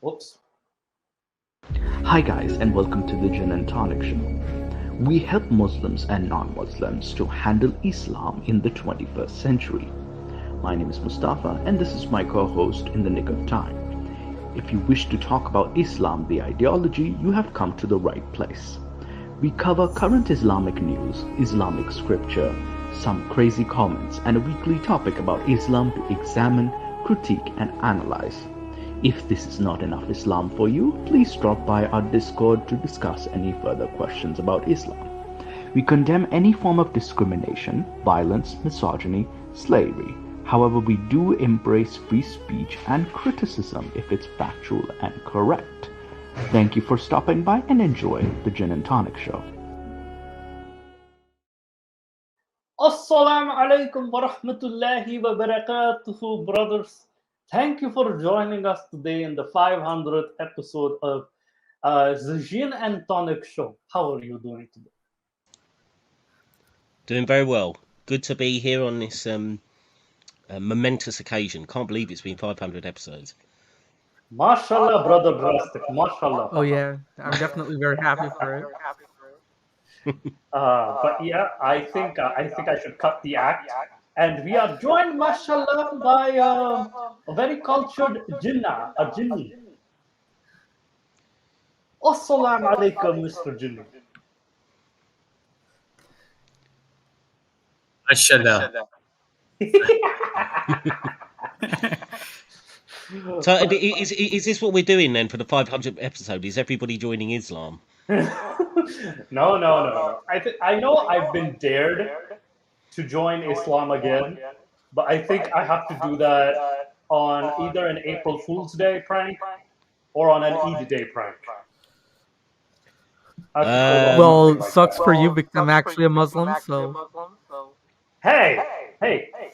Whoops. Hi guys and welcome to the Gin and Tonic Show. We help Muslims and non-Muslims to handle Islam in the 21st century. My name is Mustafa and this is my co-host in the nick of time. If you wish to talk about Islam, the ideology, you have come to the right place. We cover current Islamic news, Islamic scripture, some crazy comments, and a weekly topic about Islam to examine, critique, and analyze. If this is not enough Islam for you, please drop by our Discord to discuss any further questions about Islam. We condemn any form of discrimination, violence, misogyny, slavery. However, we do embrace free speech and criticism if it's factual and correct. Thank you for stopping by and enjoy the Gin and Tonic Show. Assalamu alaikum wa rahmatullahi wa barakatuhu, brothers. Thank you for joining us today in the 500th episode of the Gin and Tonic Show. How are you doing today? Doing very well. Good to be here on this momentous occasion. Can't believe it's been 500 episodes. Mashallah, brother Drastic. Mashallah. Oh yeah, I'm definitely very happy for it. But yeah, I think I should cut the act. And we are joined, mashallah, by a very cultured jinnah, a jinni. Assalamu alaikum, Mr. Jinni. Mashallah. So is this what we're doing then for the 500th episode? Is everybody joining Islam? No. I know I've been dared to join Islam again, but I think I have to do that on either an April Fool's Day prank or on an Eid Day prank. Well, sucks for you because I'm actually a Muslim, so... Hey,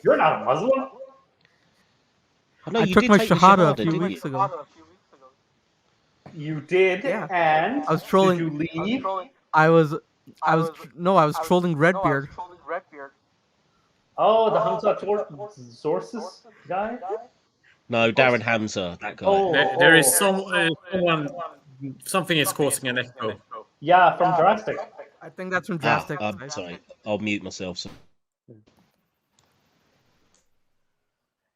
you're not a Muslim? No, I you took did my take the Shahada a few didn't weeks you? ago. You did, Yeah. and I was trolling... did you leave? I was trolling Redbeard. Oh, the Hamza Sources guy? No, Darren Hamza, that guy. Oh, There is someone. Something is causing an echo. yeah, from Drastic. I think that's from Drastic. I'm sorry. I'll mute myself. So.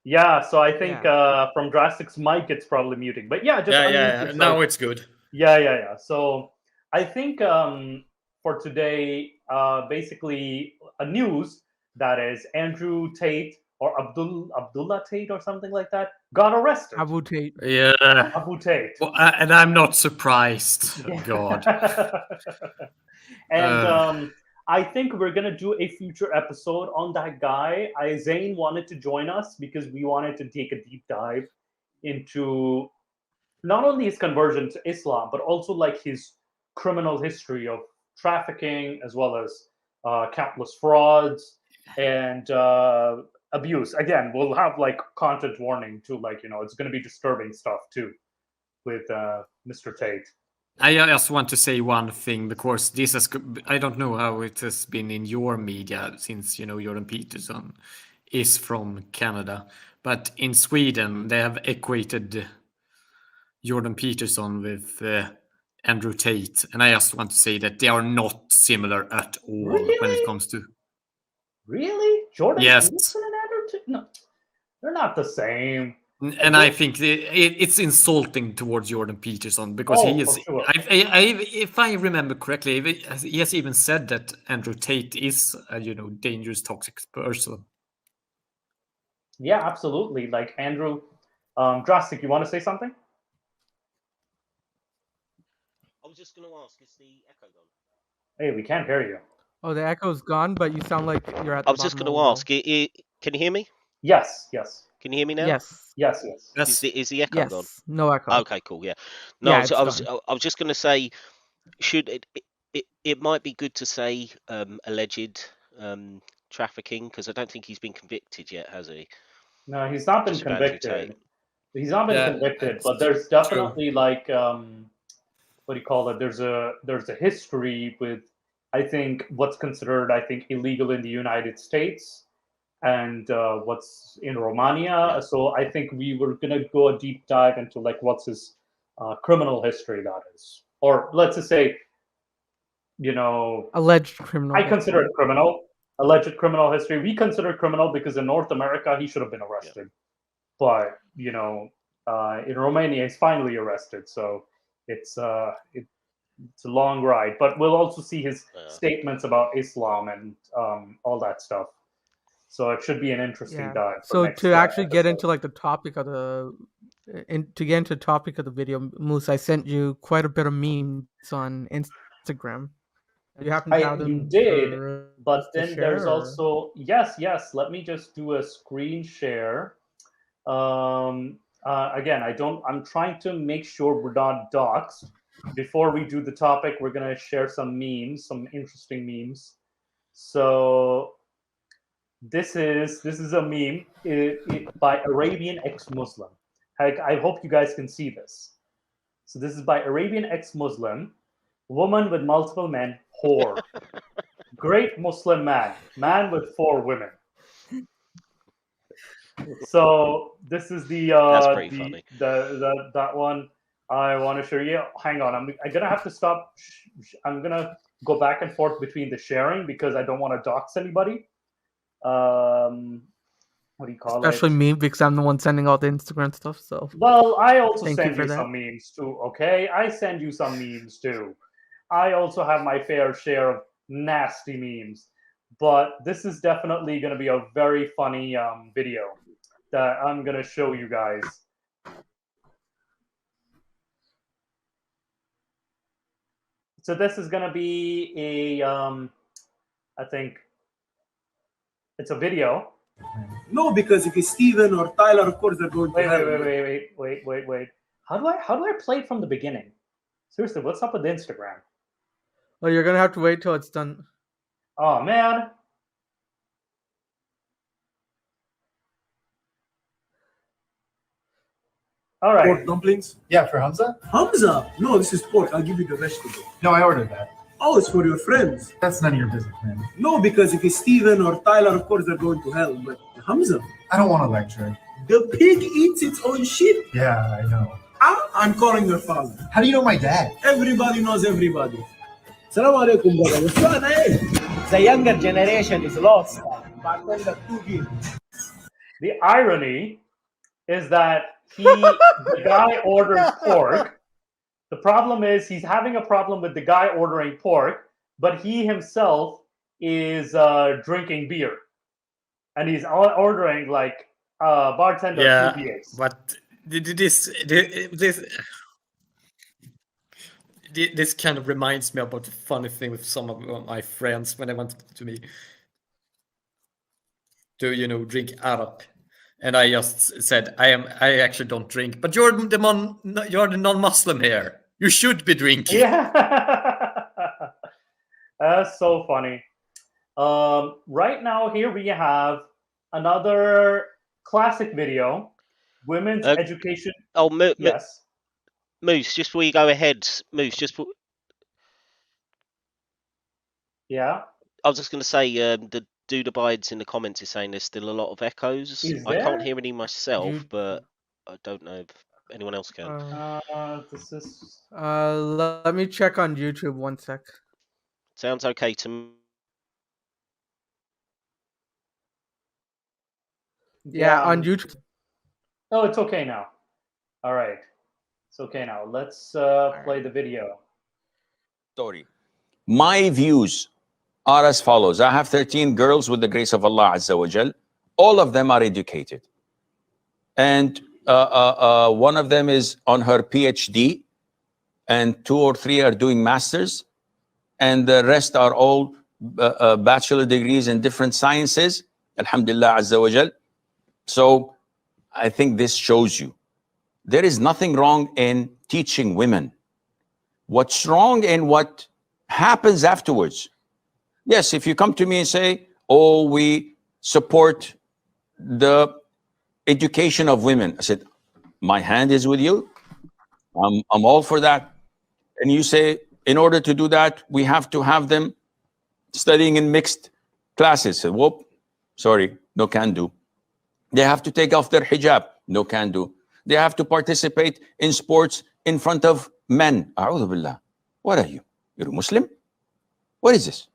Yeah, so I think from Drastic's mic, it's probably muting. But yeah, just unmute Yeah. yourself. Now it's good. Yeah. So I think for today, basically a news that is Andrew Tate or Abdullah Tate or something like that got arrested. Abu Tate. Yeah. Abu Tate. Well, and I'm not surprised. God. And I think we're gonna do a future episode on that guy. Zayn wanted to join us because we wanted to take a deep dive into not only his conversion to Islam, but also like his criminal history of trafficking, as well as countless frauds and abuse. Again, we'll have like content warning too, like, you know, it's going to be disturbing stuff too with Mr. Tate. I just want to say one thing, because this has, I don't know how it has been in your media, since, you know, Jordan Peterson is from Canada, but in Sweden they have equated Jordan Peterson with Andrew Tate, and I just want to say that they are not similar at all when it comes to... Really? Jordan Yes. Peterson and Andrew Tate? No, they're not the same. And I think it's insulting towards Jordan Peterson, because he is... For sure. If I remember correctly, he has even said that Andrew Tate is a, you know, dangerous, toxic person. Yeah, absolutely. Like Andrew, Drastic, you want to say something? I was just going to ask, is the echo gone? Hey, we can't hear you. Oh, the echo's gone, but you sound like you're at the I was just going to ask, can you hear me? Yes. Can you hear me now? Yes. Is the echo gone? Yes. No echo. Okay, cool. Yeah. No, Yeah, so it's I was just going to say, should it might be good to say alleged trafficking, because I don't think he's been convicted yet, has he? No, he's not been Just about Andrew convicted. Tate. He's not been convicted, but there's definitely like what do you call it? There's a history with, I think, what's considered, I think, illegal in the United States and what's in Romania. So I think we were gonna go a deep dive into like what's his criminal history, that is. Or let's just say, Alleged criminal. I consider it criminal. Alleged criminal history. We consider it criminal because in North America, he should have been arrested. Yeah. But, in Romania, he's finally arrested. So it's a long ride. But we'll also see his statements about Islam and all that stuff. So it should be an interesting dive. So to actually get into like the topic of the Moose, I sent you quite a bit of memes on Instagram. You happen to have them? You did, but then there's also yes. Let me just do a screen share. Again, I'm trying to make sure we're not doxxed. Before we do the topic, we're gonna share some memes, some interesting memes. So this is a meme by Arabian ex-Muslim. I hope you guys can see this. So this is by Arabian ex-Muslim, woman with multiple men, whore. Great Muslim man with 4 women. So this is that's pretty funny. That one I want to show you. Hang on, I'm gonna have to stop. I'm gonna go back and forth between the sharing because I don't want to dox anybody. What do you call Especially me, because I'm the one sending all the Instagram stuff. So well, I also send you some memes too. Okay, I send you some memes too. I also have my fair share of nasty memes, but this is definitely going to be a very funny video that I'm going to show you guys. So this is going to be a, I think it's a video. No, because if it's Steven or Tyler, of course they're going to wait. How do I play it from the beginning? Seriously, what's up with Instagram? Oh, you're gonna have to wait till it's done. Oh man. All right. Pork dumplings? Yeah, for Hamza? Hamza? No, this is pork. I'll give you the vegetable. No, I ordered that. Oh, it's for your friends. That's none of your business, man. No, because if it's Steven or Tyler, of course they're going to hell. But Hamza? I don't want to lecture. The pig eats its own shit. Yeah, I know. I'm calling your father. How do you know my dad? Everybody knows everybody. Salam alaikum, brother. What's up, eh? The younger generation is lost. The irony is that the guy orders pork. The problem is he's having a problem with the guy ordering pork, but he himself is drinking beer, and he's ordering like bartender 2 beers. But this kind of reminds me about a funny thing with some of my friends when they went to me to drink Arab, and I just said I actually don't drink, but you're the non-Muslim here. You should be drinking. Yeah, that's so funny. Right now, here we have another classic video, women's education. Oh, yes. Moose, just before you go ahead, Yeah. I was just going to say, the dude abides in the comments is saying there's still a lot of echoes. I can't hear any myself, but I don't know if anyone else can. Let me check on YouTube 1 sec. Sounds okay to me. Yeah, on YouTube. Oh, it's okay now. All right. It's okay now. Let's play the video. Story. My views are as follows. I have 13 girls with the grace of Allah Azza wa Jal. All of them are educated. And one of them is on her PhD, and 2 or 3 are doing masters, and the rest are all bachelor degrees in different sciences. Alhamdulillah Azza wa Jal. So I think this shows you there is nothing wrong in teaching women. What's wrong in what happens afterwards? Yes, if you come to me and say, oh, we support the education of women. I said, my hand is with you. I'm all for that. And you say, in order to do that, we have to have them studying in mixed classes. So, whoop, sorry, no can do. They have to take off their hijab. No can do. They have to participate in sports in front of men. A'udhu billah. What are you? You're a Muslim? What is this?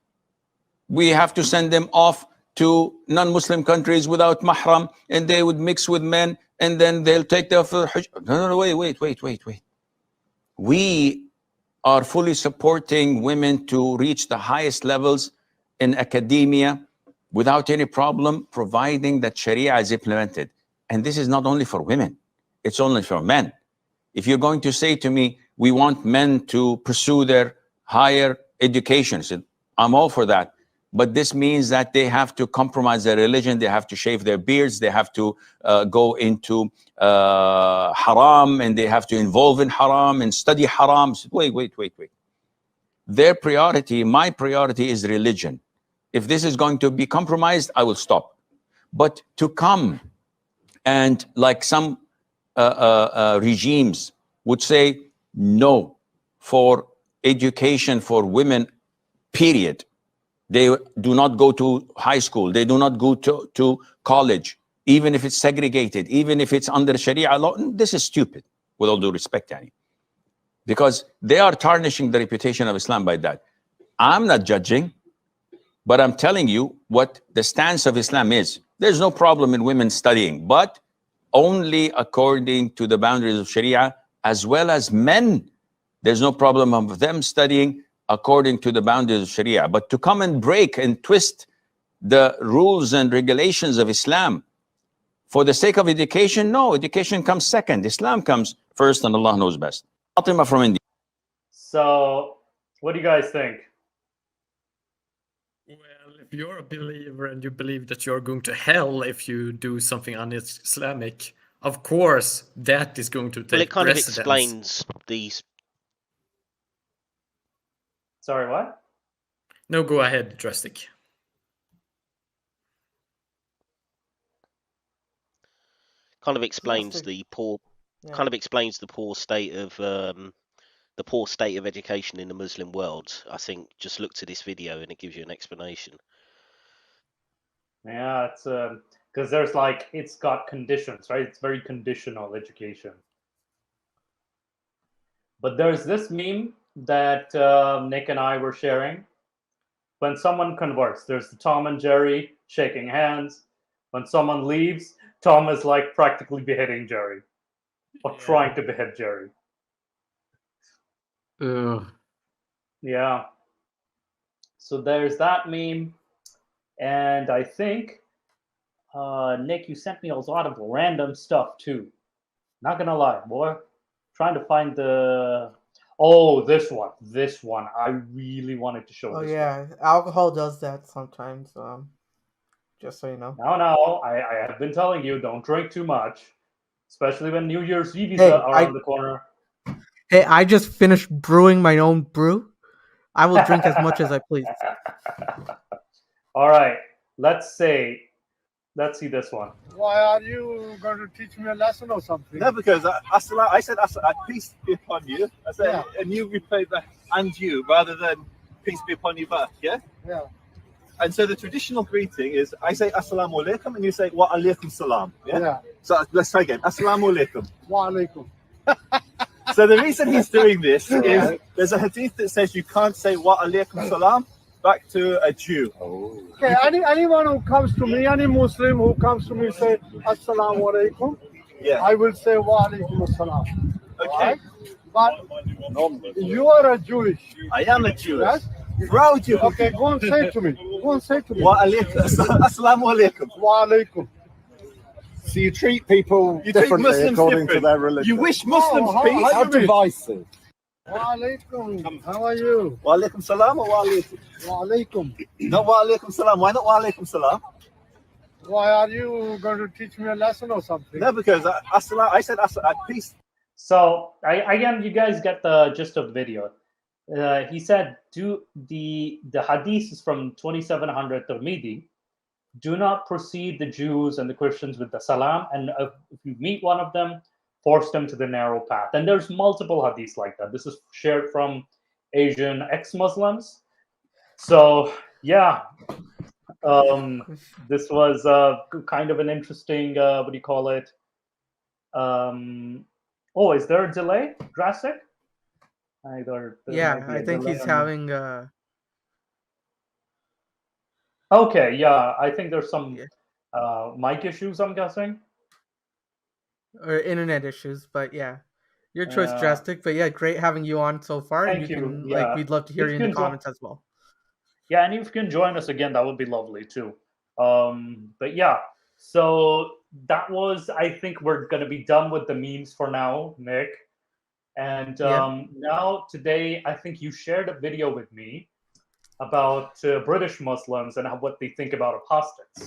We have to send them off to non-Muslim countries without mahram, and they would mix with men, and then they'll take their hajj. No, wait. We are fully supporting women to reach the highest levels in academia without any problem, providing that Sharia is implemented. And this is not only for women, it's only for men. If you're going to say to me, we want men to pursue their higher education, so I'm all for that. But this means that they have to compromise their religion, they have to shave their beards, they have to go into haram, and they have to involve in haram and study haram. Wait. Their priority, my priority is religion. If this is going to be compromised, I will stop. But to come and like some regimes would say no for education for women, period. They do not go to high school. They do not go to college, even if it's segregated, even if it's under Sharia law. This is stupid, with all due respect, Yani. Because they are tarnishing the reputation of Islam by that. I'm not judging, but I'm telling you what the stance of Islam is. There's no problem in women studying, but only according to the boundaries of Sharia, as well as men. There's no problem of them studying according to the boundaries of Sharia. But to come and break and twist the rules and regulations of Islam for the sake of education, no, education comes second. Islam comes first, and Allah knows best. Fatima from India. So, what do you guys think? Well, if you're a believer and you believe that you're going to hell if you do something un-Islamic, of course that is going to take Well, it kind of precedence. explains these. Sorry, what? No, go ahead, Drastic. Kind of explains Drastic. the poor. Yeah. Kind of explains the poor state of education in the Muslim world. I think just look to this video and it gives you an explanation. Yeah, it's because there's like it's got conditions, right? It's very conditional education. But there's this meme that Nick and I were sharing. When someone converts, there's the Tom and Jerry shaking hands. When someone leaves, Tom is like practically beheading Jerry, or trying to behead Jerry. Yeah. So there's that meme. And I think, Nick, you sent me a lot of random stuff too. Not gonna lie, boy. Trying to find the... Oh, this one. This one. I really wanted to show Oh this yeah, alcohol does that sometimes. Just so you know. one. No, I have been telling you, don't drink too much. Especially when New Year's Eve is Hey, around the corner. Hey, I just finished brewing my own brew. I will drink as much as I please. All right. Let's see this one. Why are you going to teach me a lesson or something? No, because I said, peace be upon you. I said, yeah. And you replied back, and you, rather than peace be upon you back, yeah? Yeah. And so the traditional greeting is, I say assalamu alaikum, and you say wa alaikum salam, yeah? Yeah. So let's try again, assalamu alaikum. Wa alaikum. So the reason he's doing this is, there's a hadith that says you can't say wa alaikum salam back to a Jew. Oh. Okay, anyone who comes to me, any Muslim who comes to me say assalamu alaikum, yeah, I will say wa alaikum assalam. Okay. Right? But you are a Jewish. I am a Jewish. Yes? Proud Jew. Okay, go and say to me. Go and say to me. Wa alaikum, assalamu alaikum. Wa alaikum. So you treat people differently according to their religion. You wish Muslims peace. How divisive. Wa alaikum. How are you? Wa alaikum salam or wa alaikum? Wa alaikum. Not wa alaikum salam. Why not wa alaikum salam? Why are you going to teach me a lesson or something? No, because I said peace. So again, you guys get the gist of the video. He said, "Do the hadith is from 2700 Tirmidhi. Do not precede the Jews and the Christians with the salam, and if you meet one of them, force them to the narrow path." And there's multiple hadiths like that. This is shared from Asian ex-Muslims. So yeah, this was kind of an interesting what do you call it? Oh, is there a delay? Drastic? There Yeah, might be I a think delay he's on having Okay, yeah, I think there's some yeah, mic issues, I'm guessing. or internet issues, but yeah. Your choice, Drastic, but yeah, great having you on so far, and Thank you you. can Yeah. we'd love to hear If you you in the can comments as well. Yeah, and if you can join us again, that would be lovely too. But yeah, so that was, I think we're going to be done with the memes for now, Nick. And Yeah. now, today, I think you shared a video with me about British Muslims and what they think about apostates.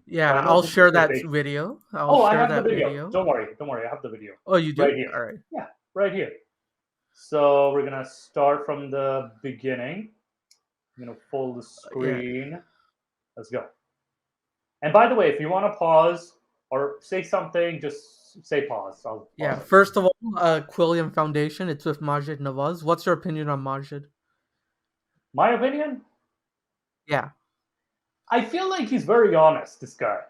Yeah, So I know I'll this share is your that big. video. Oh, I'll I share have the that video. video. Don't worry, I have the video. Oh, you do? Right here. All right. Yeah, right here. So we're gonna start from the beginning. I'm gonna full the Yeah. screen. Let's go. And by the way, if you want to pause or say something, just say pause. I'll pause Yeah. it. First of all, Quilliam Foundation. It's with Majid Nawaz. What's your opinion on Majid? My opinion? Yeah. I feel like he's very honest. This guy.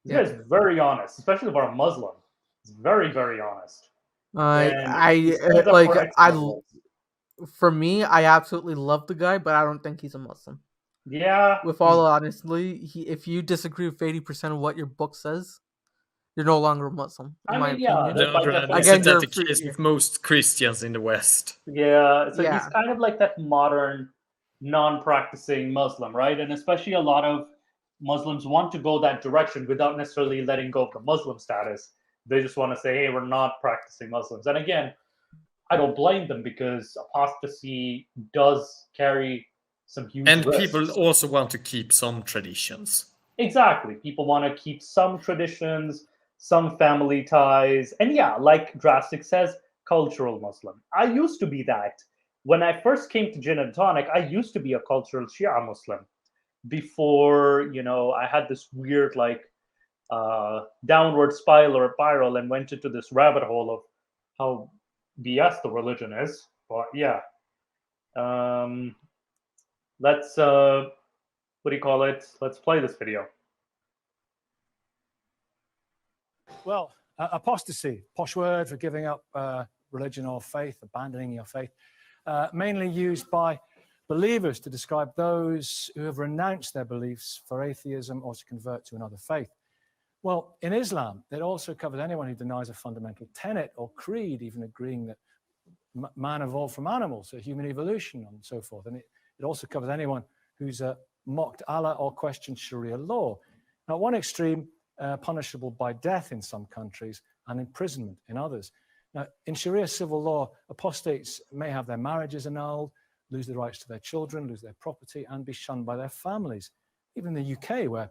This Yeah. guy's very honest, especially for a Muslim. He's very, very honest. And he I stands up like for X-Muslims. for me, I absolutely love the guy, but I don't think he's a Muslim. Yeah. With all honesty, if you disagree with 80% of what your book says, you're no longer a Muslim, in my opinion. by Isn't definition. that the case with most Christians in the West? Yeah, so he's Yeah. kind of like that modern, non-practicing Muslim, right? And especially a lot of Muslims want to go that direction without necessarily letting go of the Muslim status. They just want to say, hey, we're not practicing Muslims. And again, I don't blame them because apostasy does carry some huge And risks. people also want to keep some traditions. Exactly. People want to keep some traditions, some family ties. And yeah, like Drastic says, cultural Muslim. I used to be that. When I first came to Gin and Tonic, I used to be a cultural Shia Muslim before, I had this weird, downward spiral and went into this rabbit hole of how BS the religion is. But yeah. Let's, what do you call it? Let's play this video. Well, apostasy, posh word for giving up religion or faith, abandoning your faith, mainly used by believers to describe those who have renounced their beliefs for atheism or to convert to another faith. Well, in Islam, it also covers anyone who denies a fundamental tenet or creed, even agreeing that man evolved from animals, so human evolution and so forth. And it also covers anyone who's mocked Allah or questioned Sharia law. Now, at one extreme, punishable by death in some countries and imprisonment in others. Now, in Sharia civil law, apostates may have their marriages annulled, lose the rights to their children, lose their property, and be shunned by their families. Even in the UK, where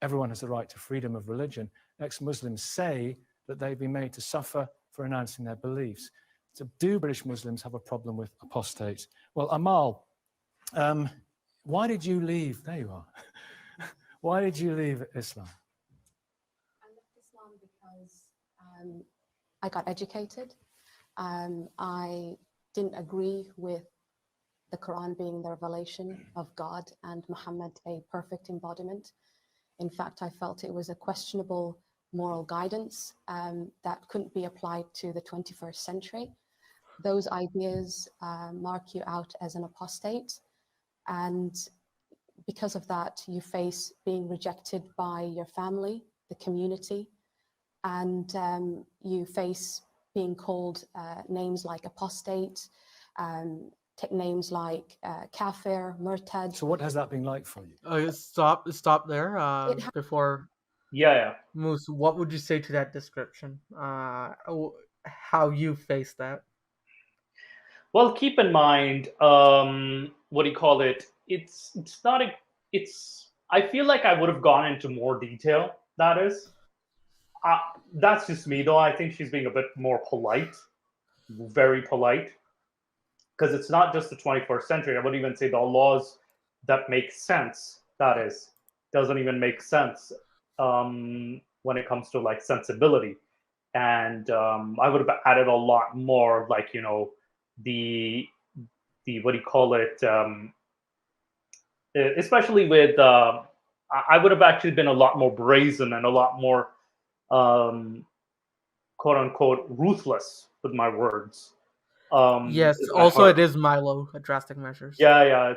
everyone has the right to freedom of religion, ex-Muslims say that they've been made to suffer for renouncing their beliefs. So do British Muslims have a problem with apostates? Well, Amal, why did you leave? There you are. Why did you leave Islam? I left Islam because I got educated. I didn't agree with the Quran being the revelation of God and Muhammad a perfect embodiment. In fact, I felt it was a questionable moral guidance that couldn't be applied to the 21st century. Those ideas mark you out as an apostate, and because of that, you face being rejected by your family, the community, and you face being called names like apostate, names like kafir, murtad. So what has that been like for you? Stop there before. Yeah. Moose, what would you say to that description? How you face that? Well, keep in mind, what do you call it? It's not a, it's, I feel like I would have gone into more detail, that is. That's just me, though. I think she's being a bit more polite, very polite, because it's not just the 21st century. I would even say the laws that make sense, that is, doesn't even make sense when it comes to like sensibility. And I would have added a lot more, like, the what do you call it? Especially with, I would have actually been a lot more brazen and a lot more quote unquote ruthless with my words. Yes. Is my Also, heart. it is Milo at Drastic Measures. Yeah.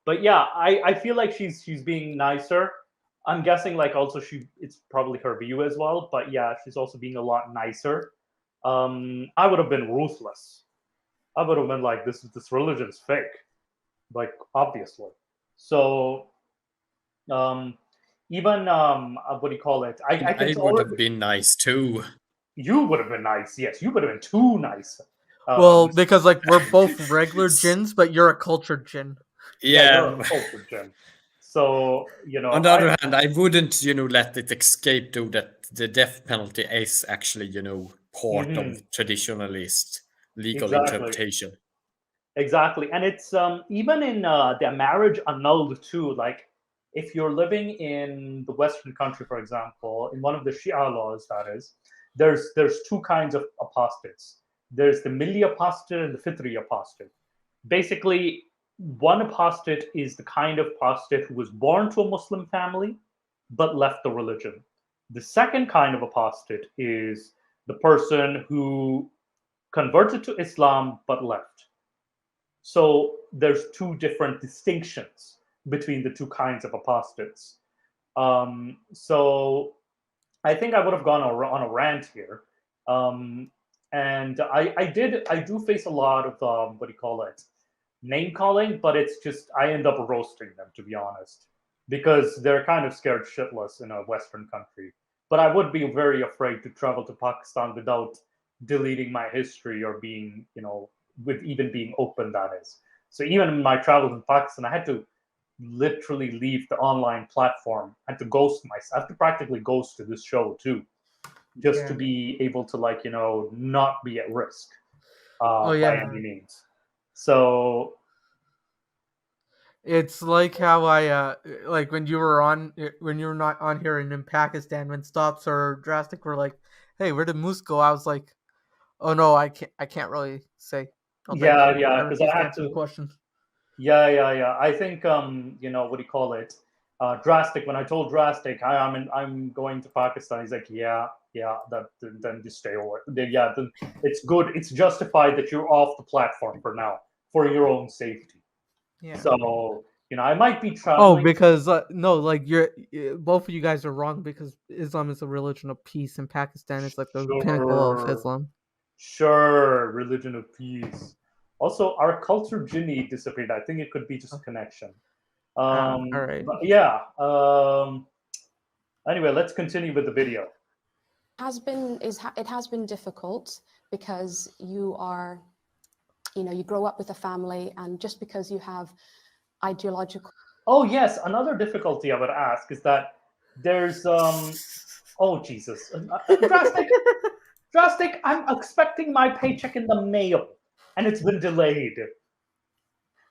But yeah, I feel like she's being nicer. I'm guessing like also it's probably her view as well. But yeah, she's also being a lot nicer. I would have been ruthless. I would have been like, this religion's fake, like obviously. So even what do you call it? I can I would have been nice too. You would have been nice. Yes, you would have been too nice. Well, because like we're both regular jinns, but you're a cultured jinn. Yeah, you're a cultured jinn. So on the other hand, I wouldn't, let it escape though that the death penalty is actually, part of traditionalist legal interpretation. Exactly, and it's even in their marriage annulled too. Like if you're living in the Western country, for example, in one of the Shia laws, that is, there's two kinds of apostates. There's the milli apostate and the fitri apostate. Basically, one apostate is the kind of apostate who was born to a Muslim family but left the religion. The second kind of apostate is the person who converted to Islam but left. So there's two different distinctions between the two kinds of apostates. So I think I would have gone on a rant here. And I do face a lot of what do you call it, name calling, but it's just I end up roasting them, to be honest, because they're kind of scared shitless in a Western country. But I would be very afraid to travel to Pakistan without deleting my history or being, with even being open, that is. So even in my travels in Pakistan, I had to literally leave the online platform. I had to ghost myself. I have to practically ghost to this show too, just to be able to not be at risk by any means. So it's like how I like when you were not on here and in Pakistan when Stops or Drastic were like, "Hey, where did Moose go?" I was like, "Oh no, I can't really say." Oh, yeah, because I have answer the question. Yeah. I think what do you call it? Drastic. When I told Drastic, I'm going to Pakistan. He's like, yeah. Then just stay away. Yeah, then it's good. It's justified that you're off the platform for now for your own safety. Yeah. So I might be traveling. Oh, because no, like both of you guys are wrong because Islam is a religion of peace and Pakistan is like the pinnacle of Islam. Sure, religion of peace. Also, our culture Jinni disappeared. I think it could be just a connection. All right. But yeah. Anyway, let's continue with the video. It has been difficult because you are, you grow up with a family, and just because you have ideological. Oh yes, another difficulty I would ask is that there's oh Jesus, drastic. I'm expecting my paycheck in the mail, and it's been delayed.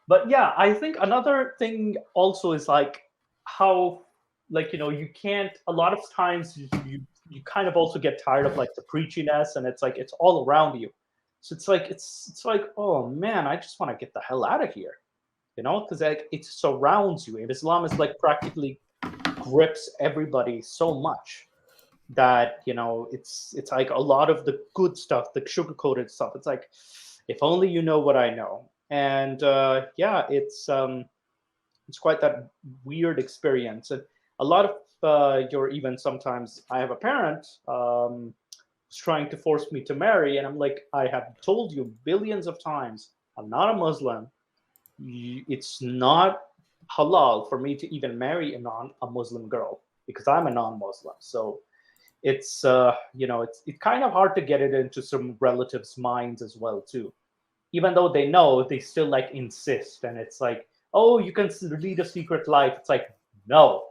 But yeah, I think another thing also is like how, like, you can't, a lot of times you kind of also get tired of like the preachiness, and it's like it's all around you. So it's like, oh man, I just want to get the hell out of here, because like it surrounds you. And Islam is like practically grips everybody so much that it's like a lot of the good stuff, the sugar-coated stuff. It's like, if only you know what I know. And yeah, it's quite that weird experience. And a lot of even sometimes I have a parent who's trying to force me to marry, and I'm like, I have told you billions of times, I'm not a Muslim. It's not halal for me to even marry a Muslim girl because I'm a non-Muslim. So it's it's kind of hard to get it into some relatives' minds as well too. Even though they know, they still like insist, and it's like, oh, you can lead a secret life. It's like, no,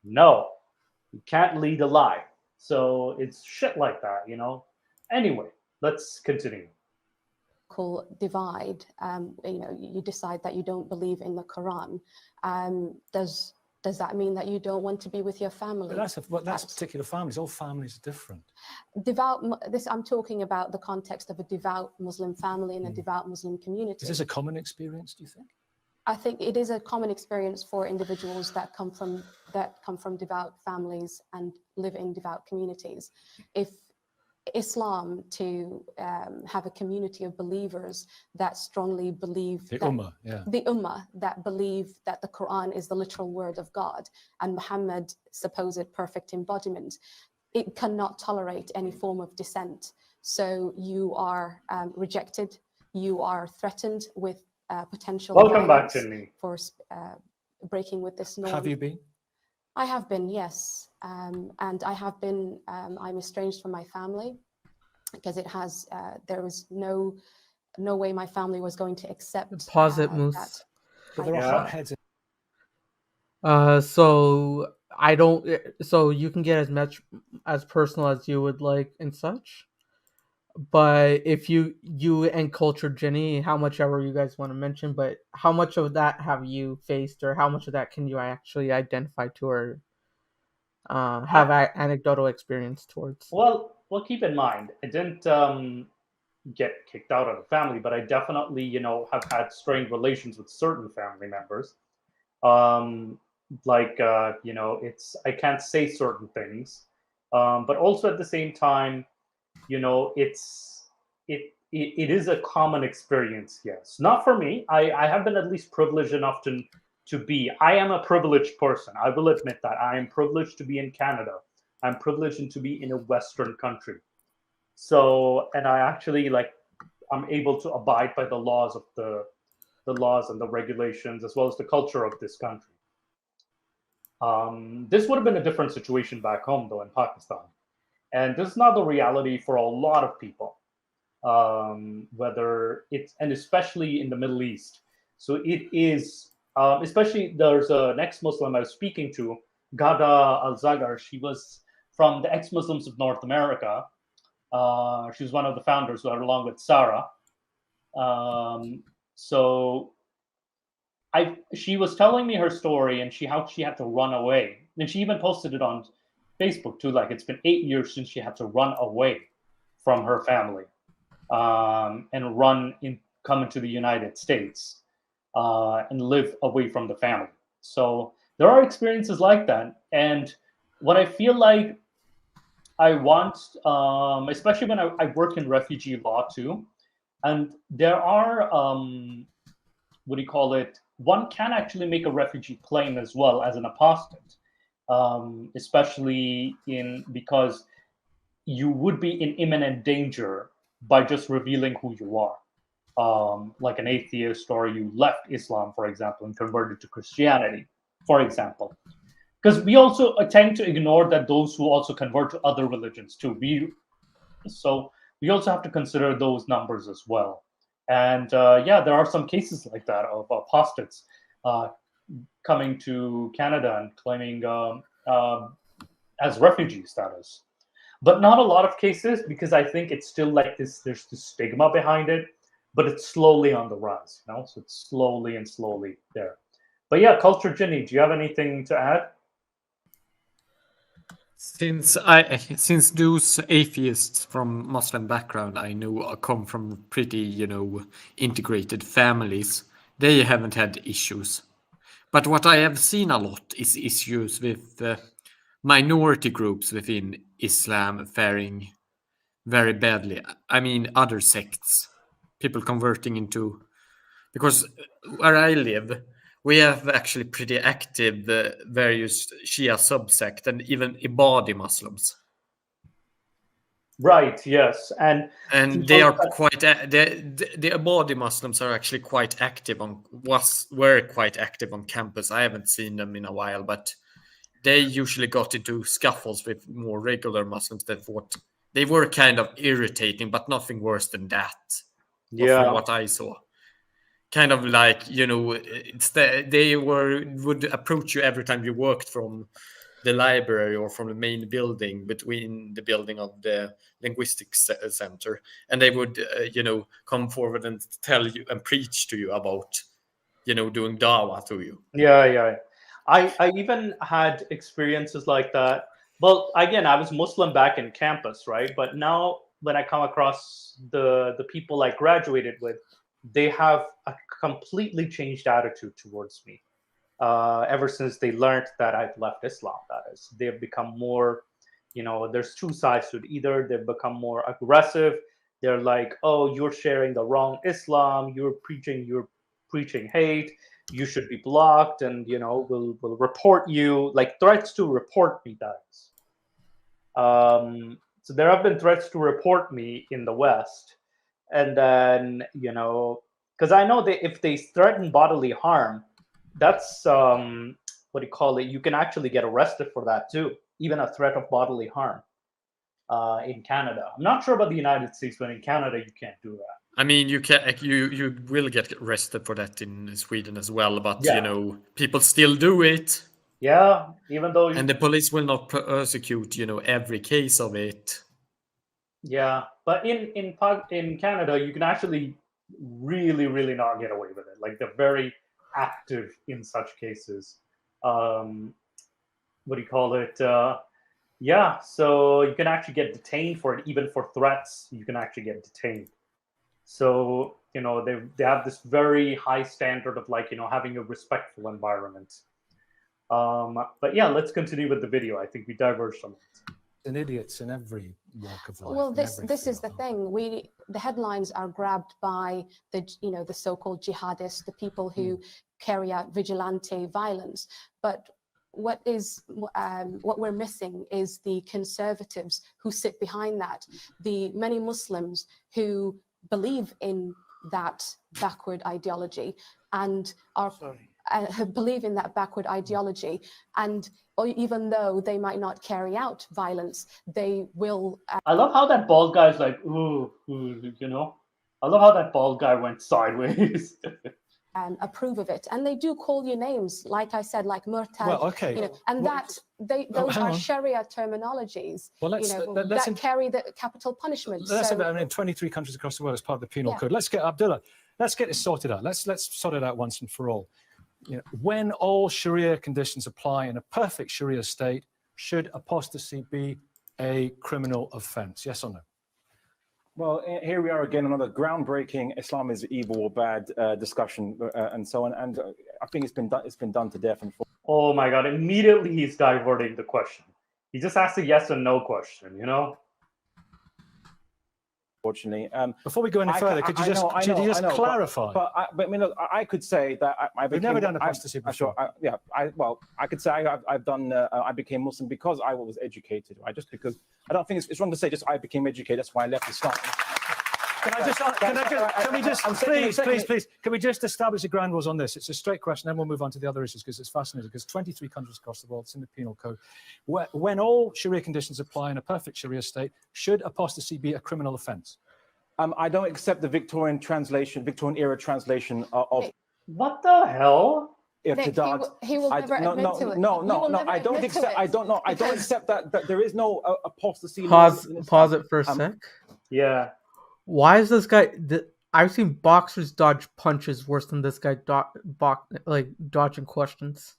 you can't lead a lie. So it's shit like that, Anyway, let's continue. Divide. You decide that you don't believe in the Quran. Does that mean that you don't want to be with your family? But that's particular families. All families are different. I'm talking about the context of a devout Muslim family and a devout Muslim community. Is this a common experience, do you think? I think it is a common experience for individuals that come from devout families and live in devout communities. Islam to have a community of believers that strongly believe The that Ummah, yeah. the Ummah that believe that the Quran is the literal word of God and Muhammad's supposed perfect embodiment. It cannot tolerate any form of dissent. So you are rejected, you are threatened with potential Welcome back, violence Chinni. for breaking with this norm. Have you been? I have been, yes. And I have been, I'm estranged from my family because it has, there was no way my family was going to accept Pause it, that. Moose. But there are Yeah. hotheads. So I don't. So you can get as much as personal as you would like and such. But if you and Culture Jenny, how much ever you guys want to mention, but how much of that have you faced, or how much of that can you actually identify to, or have anecdotal experience towards? Well, keep in mind, I didn't get kicked out of the family, but I definitely, have had strained relations with certain family members. It's I can't say certain things, but also at the same time, it is a common experience. Yes, not for me. I have been at least privileged enough to be. I am a privileged person. I will admit that I am privileged to be in Canada. I'm privileged to be in a Western country. So, and I actually I'm able to abide by the laws of the laws and the regulations as well as the culture of this country. This would have been a different situation back home, though, in Pakistan. And this is not the reality for a lot of people, whether it's, and especially in the Middle East. So it is, especially there's an ex-Muslim I was speaking to, Gada Al-Zagar. She was from the ex-Muslims of North America. She was one of the founders, along with Sarah. So she was telling me her story and how she had to run away. And she even posted it on Facebook too. Like, it's been 8 years since she had to run away from her family and come into the United States and live away from the family. So there are experiences like that. And what I feel like I want, especially when I work in refugee law too, and there are, what do you call it? One can actually make a refugee claim as well as an apostate, especially because you would be in imminent danger by just revealing who you are, like an atheist, or you left Islam, for example, and converted to Christianity, for example. Because we also tend to ignore that those who also convert to other religions too. So we also have to consider those numbers as well. And there are some cases like that of apostates coming to Canada and claiming as refugee status. But not a lot of cases, because I think it's still like this, there's this stigma behind it, but it's slowly on the rise, so it's slowly and slowly there. But yeah, Culture Ginny, do you have anything to add? Since those atheists from Muslim background I know come from pretty, integrated families, they haven't had issues. But what I have seen a lot is issues with minority groups within Islam faring very badly. I mean, other sects, people converting into, because where I live, we have actually pretty active various Shia subsect and even Ibadi Muslims. Right. Yes, and they are quite the Ibadi Muslims are actually quite active were quite active on campus. I haven't seen them in a while, but they usually got into scuffles with more regular Muslims that thought they were kind of irritating, but nothing worse than that. Yeah. From what I saw. Kind of like, they would approach you every time you worked from the library or from the main building between the building of the linguistics center, and they would come forward and tell you and preach to you about doing dawah to you. Yeah. I even had experiences like that. Well, again, I was Muslim back in campus, right? But now when I come across the people I graduated with, they have a completely changed attitude towards me. Ever since they learned that I've left Islam, that is, they've become more there's two sides to it. Either they become more aggressive. They're like, oh, you're sharing the wrong Islam. You're preaching hate. You should be blocked, and we'll report you. Like threats to report me, guys. So there have been threats to report me in the West, and then because I know that if they threaten bodily harm, that's what do you call it? You can actually get arrested for that too, even a threat of bodily harm. In Canada, I'm not sure about the United States, but in Canada you can't do that. I mean, you will get arrested for that in Sweden as well, but people still do it. Yeah, even though and the police will not persecute every case of it. Yeah, but in Canada you can actually really not get away with it. Like they're very active in such cases. What do you call it? Yeah, so you can actually get detained for it, even for threats. You can actually get detained. So they have this very high standard of having a respectful environment. But yeah, let's continue with the video. I think we diverged from it. And idiots in every walk of life. Well, this is the thing. The headlines are grabbed by the so-called jihadists, the people who carry out vigilante violence. But what we're missing is the conservatives who sit behind that, the many Muslims who believe in that backward ideology and believe in that backward ideology, and even though they might not carry out violence, they will. I love how that bald guy's like, ooh, I love how that bald guy went sideways. Approve of it, and they do call you names, like I said, like murtad. Well, okay. And those are Sharia terminologies. Well, that carry the capital punishment. Let's have it in 23 countries across the world as part of the penal code. Let's get Abdullah. Let's get this sorted out. Let's sort it out once and for all. When all Sharia conditions apply in a perfect Sharia state, should apostasy be a criminal offence? Yes or no? Well, here we are again, another groundbreaking Islam is evil or bad discussion and so on. And I think it's been done to death. Oh my God! Immediately he's diverting the question. He just asked a yes or no question. Unfortunately, before we go any further, could you just clarify? But I mean, look, I could say that We've never done apostasy before. I could say I've done. I became Muslim because I was educated. Right? Just because I don't think it's wrong to say just I became educated. That's why I left Islam. Can we just establish the ground rules on this? It's a straight question, then we'll move on to the other issues because it's fascinating. Because 23 countries across the world, it's in the penal code. When all Sharia conditions apply in a perfect Sharia state, should apostasy be a criminal offence? I don't accept the Victorian era translation of. What the hell? He will never admit to it. No. I don't accept. I don't know. I don't accept that there is no apostasy. Pause it for a sec. Yeah. Why is this guy? I've seen boxers dodge punches worse than this guy dodging questions.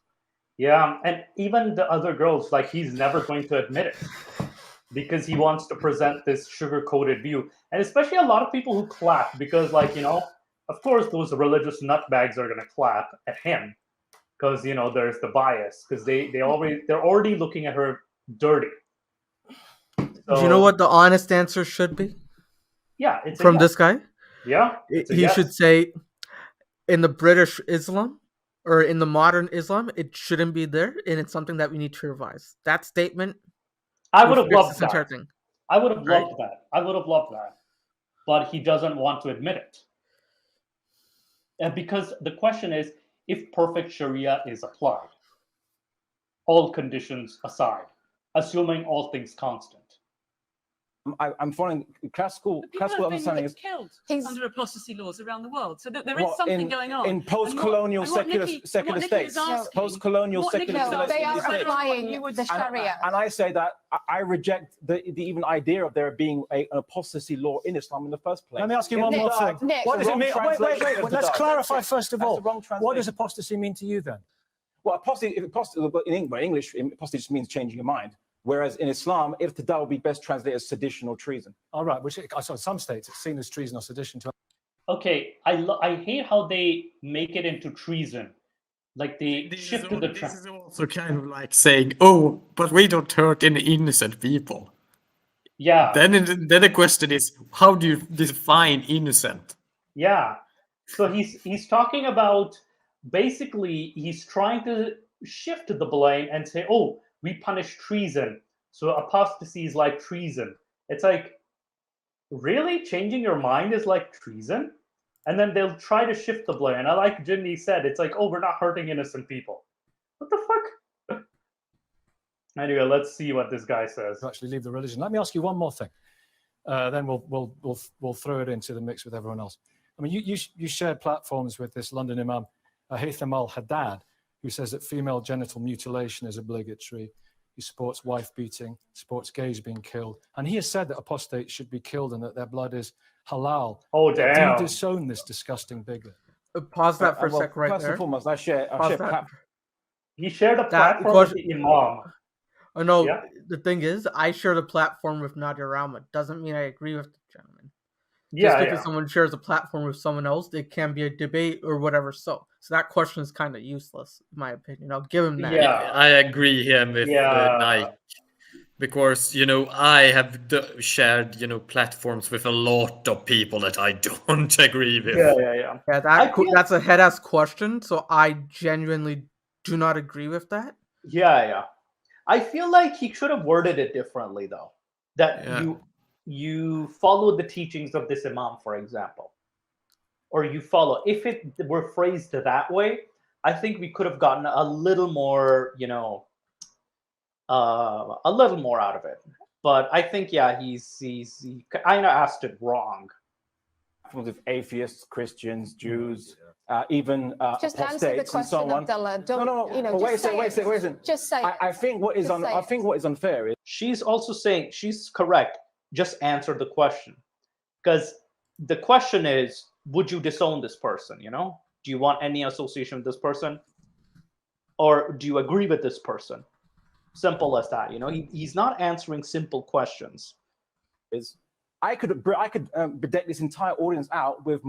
Yeah, and even the other girls, he's never going to admit it because he wants to present this sugar-coated view. And especially a lot of people who clap because, of course, those religious nutbags are going to clap at him because, there's the bias because they're already looking at her dirty. So, do you know what the honest answer should be? Yeah, it's from this guy. Yeah, he should say, in the British Islam or in the modern Islam, it shouldn't be there, and it's something that we need to revise. That statement. I would have loved that. I would have loved that, but he doesn't want to admit it. And because the question is, if perfect Sharia is applied, all conditions aside, assuming all things constant. I'm following classical understanding is killed under apostasy laws around the world. So there is something going on in post-colonial secular states. Post-colonial secular states. They are applying the Sharia. And I say that I reject the even idea of there being an apostasy law in Islam in the first place. Let me ask you one more thing. What does it mean? Wait. Let's clarify first of all. What does apostasy mean to you then? Well, apostasy in English, apostasy just means changing your mind. Whereas in Islam, irtidad would be best translated as sedition or treason. All right, which I saw in some states it's seen as treason or sedition. Okay, I hate how they make it into treason Like they shifted the This trend. is also kind of like saying, "Oh, but we don't hurt any innocent people." Yeah. Then the question is, how do you define innocent? Yeah. So he's talking about, basically he's trying to shift the blame and say, oh, we punish treason, so apostasy is like treason. It's like, really, changing your mind is like treason? And then they'll try to shift the blame. And I like Jinny said, it's like, oh, we're not hurting innocent people. What the fuck? Anyway, let's see what this guy says. Actually leave the religion. Let me ask you one more thing. Then we'll throw it into the mix with everyone else. I mean, you shared platforms with this London Imam, Haytham al-Haddad, who says that female genital mutilation is obligatory. He supports wife beating, supports gays being killed, and he has said that apostates should be killed and that their blood is halal. Oh, Do damn. you disown this disgusting bigot? Pause that for a well, sec right first there. and foremost, I share Pause that. platform. He shared a That platform with the Imam. Oh no, Yeah. the thing is, I share the platform with Nadia Rama. Doesn't mean I agree with the gentleman. Yeah, Just because yeah. someone shares a platform with someone else, it can be a debate or whatever. So that question is kind of useless, in my opinion. I'll give him that. Yeah. I agree here with Nike, because I have shared platforms with a lot of people that I don't agree with. Yeah. Yeah, that's a head ass question. So I genuinely do not agree with that. Yeah. I feel like he should have worded it differently, though. That you follow the teachings of this Imam, for example, or you follow. If it were phrased that way, I think we could have gotten a little more, a little more out of it. But I think, yeah, he kind of asked it wrong. With atheists, Christians, Jews, even Just answer the apostates and so question, on. Abdullah. Don't, No. Wait a second. Just say it. I think what is I think what is unfair is She's also saying, she's correct. Just answer the question, because the question is, would you disown this person? Do you want any association with this person, or do you agree with this person? Simple as that. He's not answering simple questions. I could bedeck this entire audience out with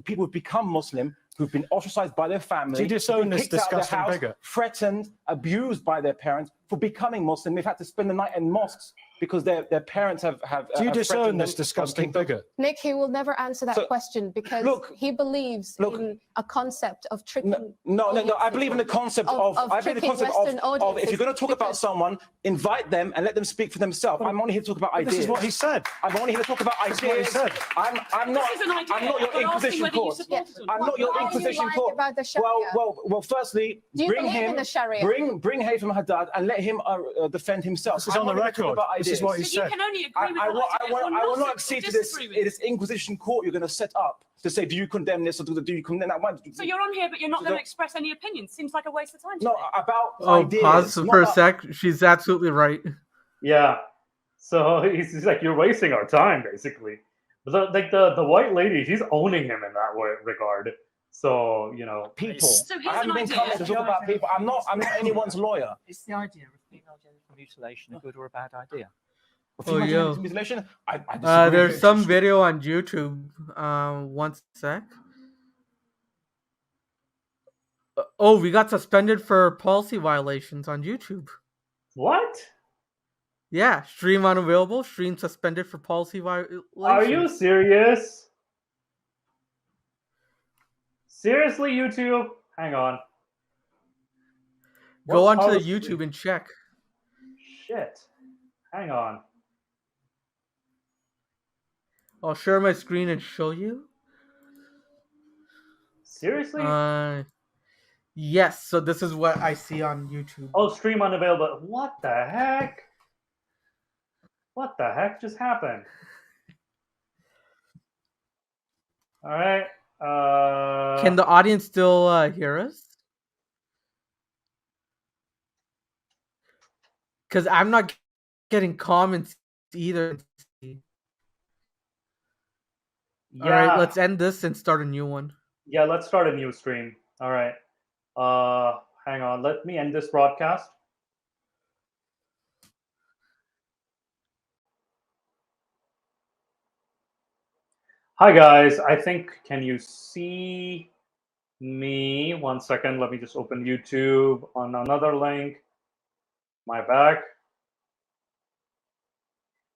people who've become Muslim, who've been ostracized by their family, Do you disown this kicked out of their disgusting house, bigot? threatened, abused by their parents for becoming Muslim. They've had to spend the night in mosques because their parents have. Do you have disown threatened this them, disgusting bigot? Nick, he will never answer that question because he believes in a concept of tricking. No. I believe in the concept of if you're going to talk about someone, invite them and let them speak for themselves. I'm only here to talk about ideas. This is what he said. I'm only here to talk about ideas. This is what he said. I'm not your Inquisition court. I'm not your Inquisition court. Well, firstly, bring him, bring Haytham Haddad and let him defend himself. This is on the record. This is what he said. You can only agree with I will not accede to this Inquisition court you're going to set up to say, do you condemn this or do you condemn that one? So you're on here, but you're not going to express any opinions. Seems like a waste of time. No, about ideas. Pause for a sec. She's absolutely right. Yeah. So he's like, you're wasting our time, basically. But the white lady, she's owning him in that regard. So people. So I haven't been coming to talk about people. I'm not anyone's lawyer. Is the idea of female genital mutilation a good or a bad idea? Female genital mutilation? I disagree. There's some video on YouTube. One sec. Oh, we got suspended for policy violations on YouTube. What? Yeah, stream unavailable. Stream suspended for policy violations. Are you serious? Seriously, YouTube? Hang on. Go onto the YouTube and check. Shit. Hang on. I'll share my screen and show you. Seriously? Yes. So this is what I see on YouTube. Oh, stream unavailable. What the heck? What the heck just happened? All right. Can the audience still hear us? Because I'm not getting comments either. Yeah. All right, let's end this and start a new one. Yeah, let's start a new stream. All right. Hang on. Let me end this broadcast. Hi guys. I think, can you see me. 1 second. Let me just open YouTube on another link. My back.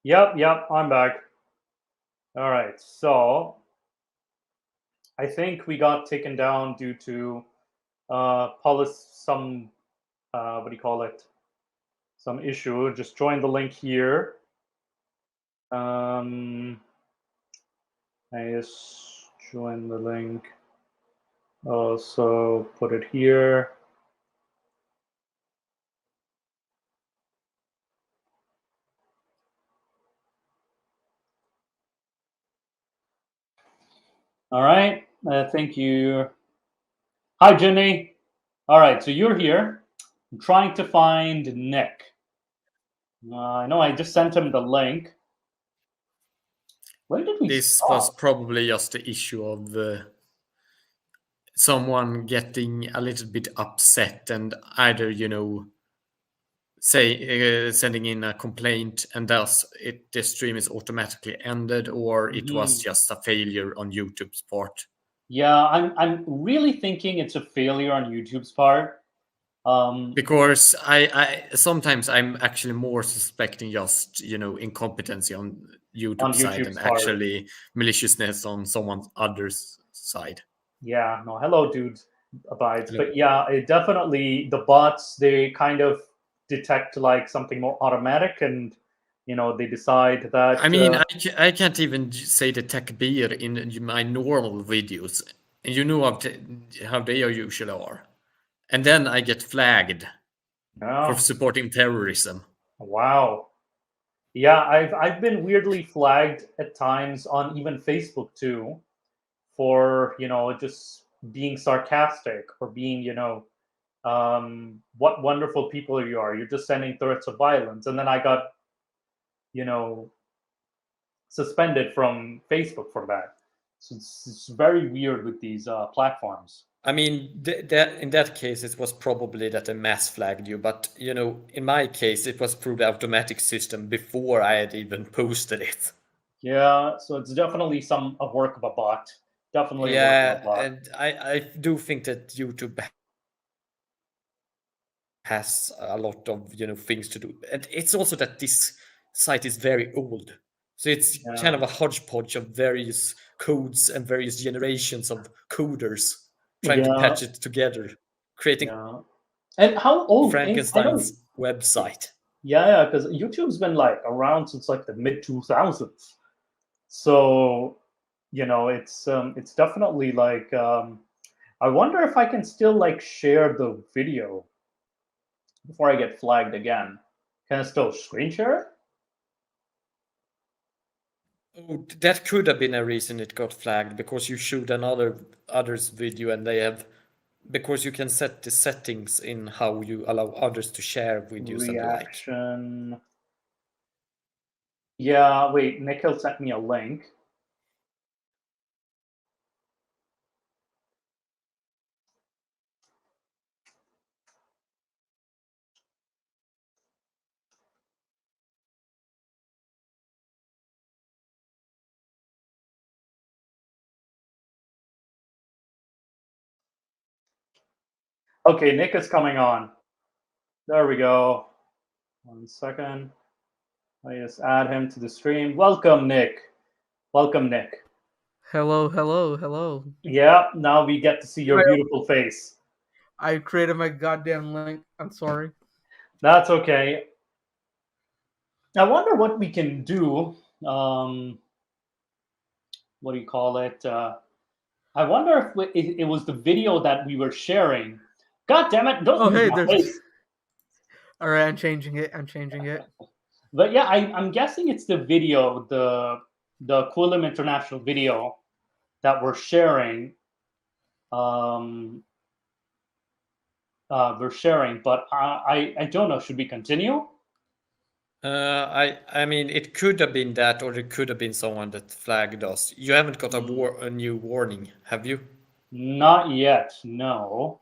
Yep, I'm back. All right, so I think we got taken down due to some what do you call it? Some issue. Just join the link here. I just join the link. Also put it here. All right. Thank you. Hi, Jenny. All right. So you're here. I'm trying to find Nick. I know I just sent him the link. Where did we This stop? was probably just the issue of someone getting a little bit upset and either, say sending in a complaint and thus the stream is automatically ended, or it was just a failure on YouTube's part. Yeah, I'm really thinking it's a failure on YouTube's part. Because I sometimes I'm actually more suspecting just incompetency on YouTube side YouTube's and part. actually maliciousness on someone other's side. Yeah, no, hello, dude, abides. Hello. But yeah, it definitely the bots, they kind of detect like something more automatic, and they decide that. I mean, I can't even say the tech beer in my normal videos, and you know how they usually are, and then I get flagged for supporting terrorism. Wow. Yeah, I've been weirdly flagged at times on even Facebook too, for just being sarcastic or being what wonderful people you are. You're just sending threats of violence, and then I got suspended from Facebook for that. So it's very weird with these platforms. I mean, in that case, it was probably that they mass flagged you. But, in my case, it was through the automatic system before I had even posted it. Yeah, so it's definitely a work of a bot. Definitely a work of a bot. And I do think that YouTube has a lot of, things to do. And it's also that this site is very old. So it's kind of a hodgepodge of various codes and various generations of coders trying to patch it together, creating and how old Frankenstein's website. Yeah, because YouTube's been like around since like the mid 2000s. So it's definitely like I wonder if I can still like share the video before I get flagged again. Can I still screen share it? Oh, that could have been a reason it got flagged, because you showed other's video and they have, because you can set the settings in how you allow others to share videos and the like. Reaction. Yeah, wait, Nikhil sent me a link. Okay, Nick is coming on. There we go. 1 second. I just add him to the stream. Welcome, Nick. Welcome, Nick. Hello. Yeah, now we get to see your beautiful face. I created my goddamn link. I'm sorry. That's okay. I wonder what we can do. What do you call it? I wonder if it was the video that we were sharing. God damn it! Don't use my face. All right, I'm changing it. But yeah, I'm guessing it's the video, the Quillim International video that we're sharing. We're sharing, but I don't know. Should we continue? I mean, it could have been that, or it could have been someone that flagged us. You haven't got a new warning, have you? Not yet. No.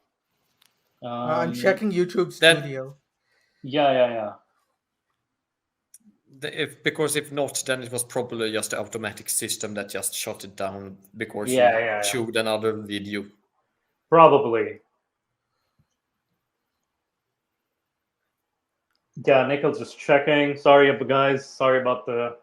I'm checking YouTube Studio. Yeah. Because if not, then it was probably just the automatic system that just shut it down because you showed another video. Probably. Yeah, Nico's just checking. Sorry, guys. Sorry about the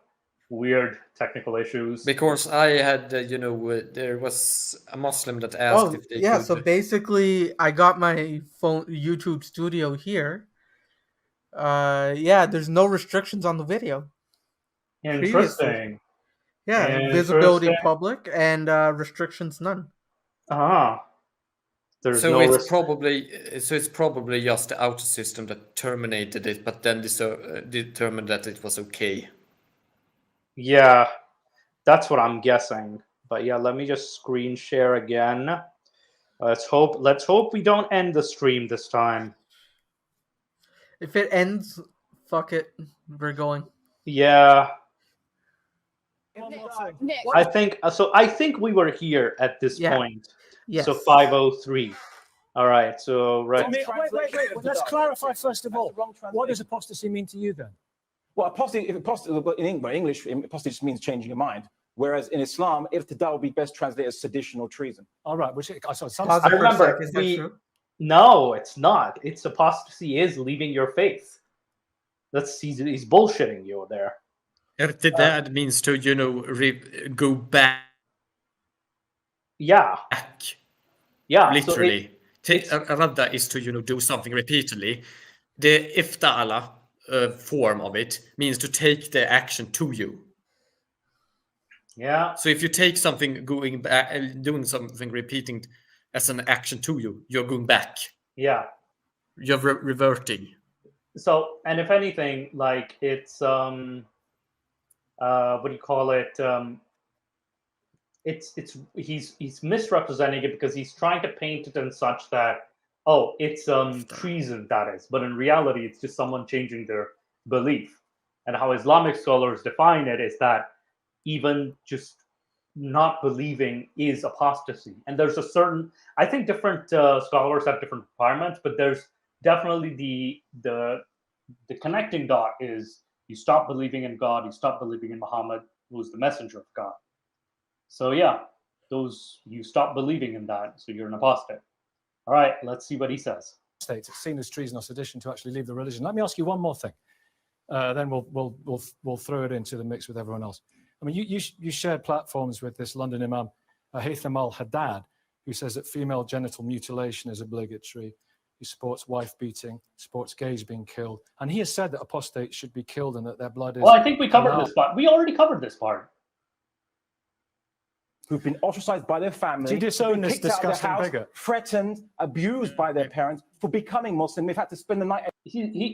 weird technical issues. Because I had, there was a Muslim that asked if they yeah. could. So basically, I got my phone YouTube Studio here. Yeah, there's no restrictions on the video. Previously. Interesting. Yeah, visibility public and restrictions none. There's so no it's probably just the auto system that terminated it, but then determined that it was okay. Yeah, that's what I'm guessing. But yeah, let me just screen share again. Let's hope we don't end the stream this time. If it ends, fuck it, we're going. Yeah. Nick. I think we were here at this point. Yes. So 5:03. All right. So right. Wait. Let's clarify first of all. What does apostasy mean to you then? Well, apostasy in English, apostasy just means changing your mind. Whereas in Islam, irtidad would be best translated as sedition or treason. All right. Which I remember. No, it's not. It's apostasy is leaving your faith. He's bullshitting you there. Irtidad means to, go back. Yeah. Yeah. Literally. Radda is to, do something repeatedly. The ifta'ala form of it means to take the action to you. Yeah. So if you take something, going back, doing something, repeating as an action to you, you're going back. Yeah. You're reverting. So, and if anything, like it's what do you call it? He's misrepresenting it because he's trying to paint it in such that it's treason, that is, but in reality it's just someone changing their belief. And how Islamic scholars define it is that even just not believing is apostasy. And there's a certain, I think different scholars have different requirements, but there's definitely the connecting dot is you stop believing in God, you stop believing in Muhammad, who is the messenger of God. So yeah, you stop believing in that, so you're an apostate. All right, let's see what he says. It's seen as treason or sedition to actually leave the religion. Let me ask you one more thing. Then we'll throw it into the mix with everyone else. I mean, you shared platforms with this London Imam, Haytham al-Haddad, who says that female genital mutilation is obligatory. He supports wife beating, supports gays being killed, and he has said that apostates should be killed and that their blood is. Well, I think we covered this part. We already covered this part. Who've been ostracized by their family, Do you disown this disgusting house, bigot? threatened, abused by their parents for becoming Muslim. They've had to spend the night.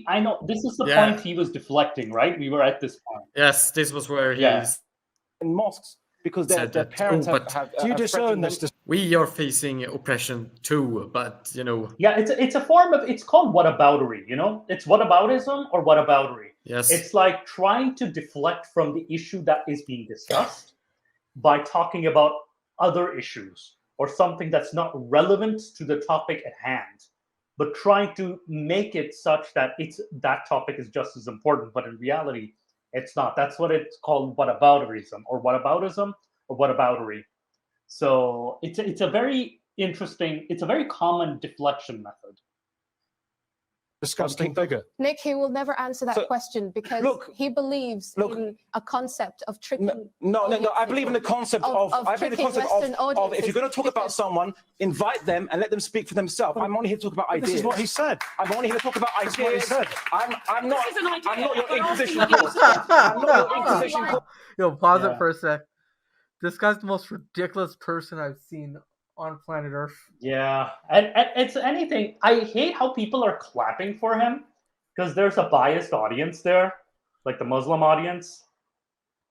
I know this is the point he was deflecting, right? We were at this point. Yes, this was where he in mosques because their parents have. Do you disown this? We are facing oppression too, but Yeah, it's a form of, it's called whataboutery. It's whataboutism or whataboutery. Yes. It's like trying to deflect from the issue that is being discussed by talking about other issues or something that's not relevant to the topic at hand, but trying to make it such that that topic is just as important, but in reality, it's not. That's what it's called, whatabouterism or whataboutism or whataboutery. So it's a very interesting, it's a very common deflection method. Disgusting bigot. Nick, he will never answer that question because he believes in a concept of tricking. No. I believe in the concept of if you're going to talk about someone, invite them and let them speak for themselves. I'm only here to talk about ideas. This is what he said. I'm only here to talk about ideas. This is what he said. I'm not your Inquisition court. I'm not your Inquisition court. Yo, pause it for a sec. This guy's the most ridiculous person I've seen on planet Earth. Yeah, and it's anything. I hate how people are clapping for him because there's a biased audience there, like the Muslim audience.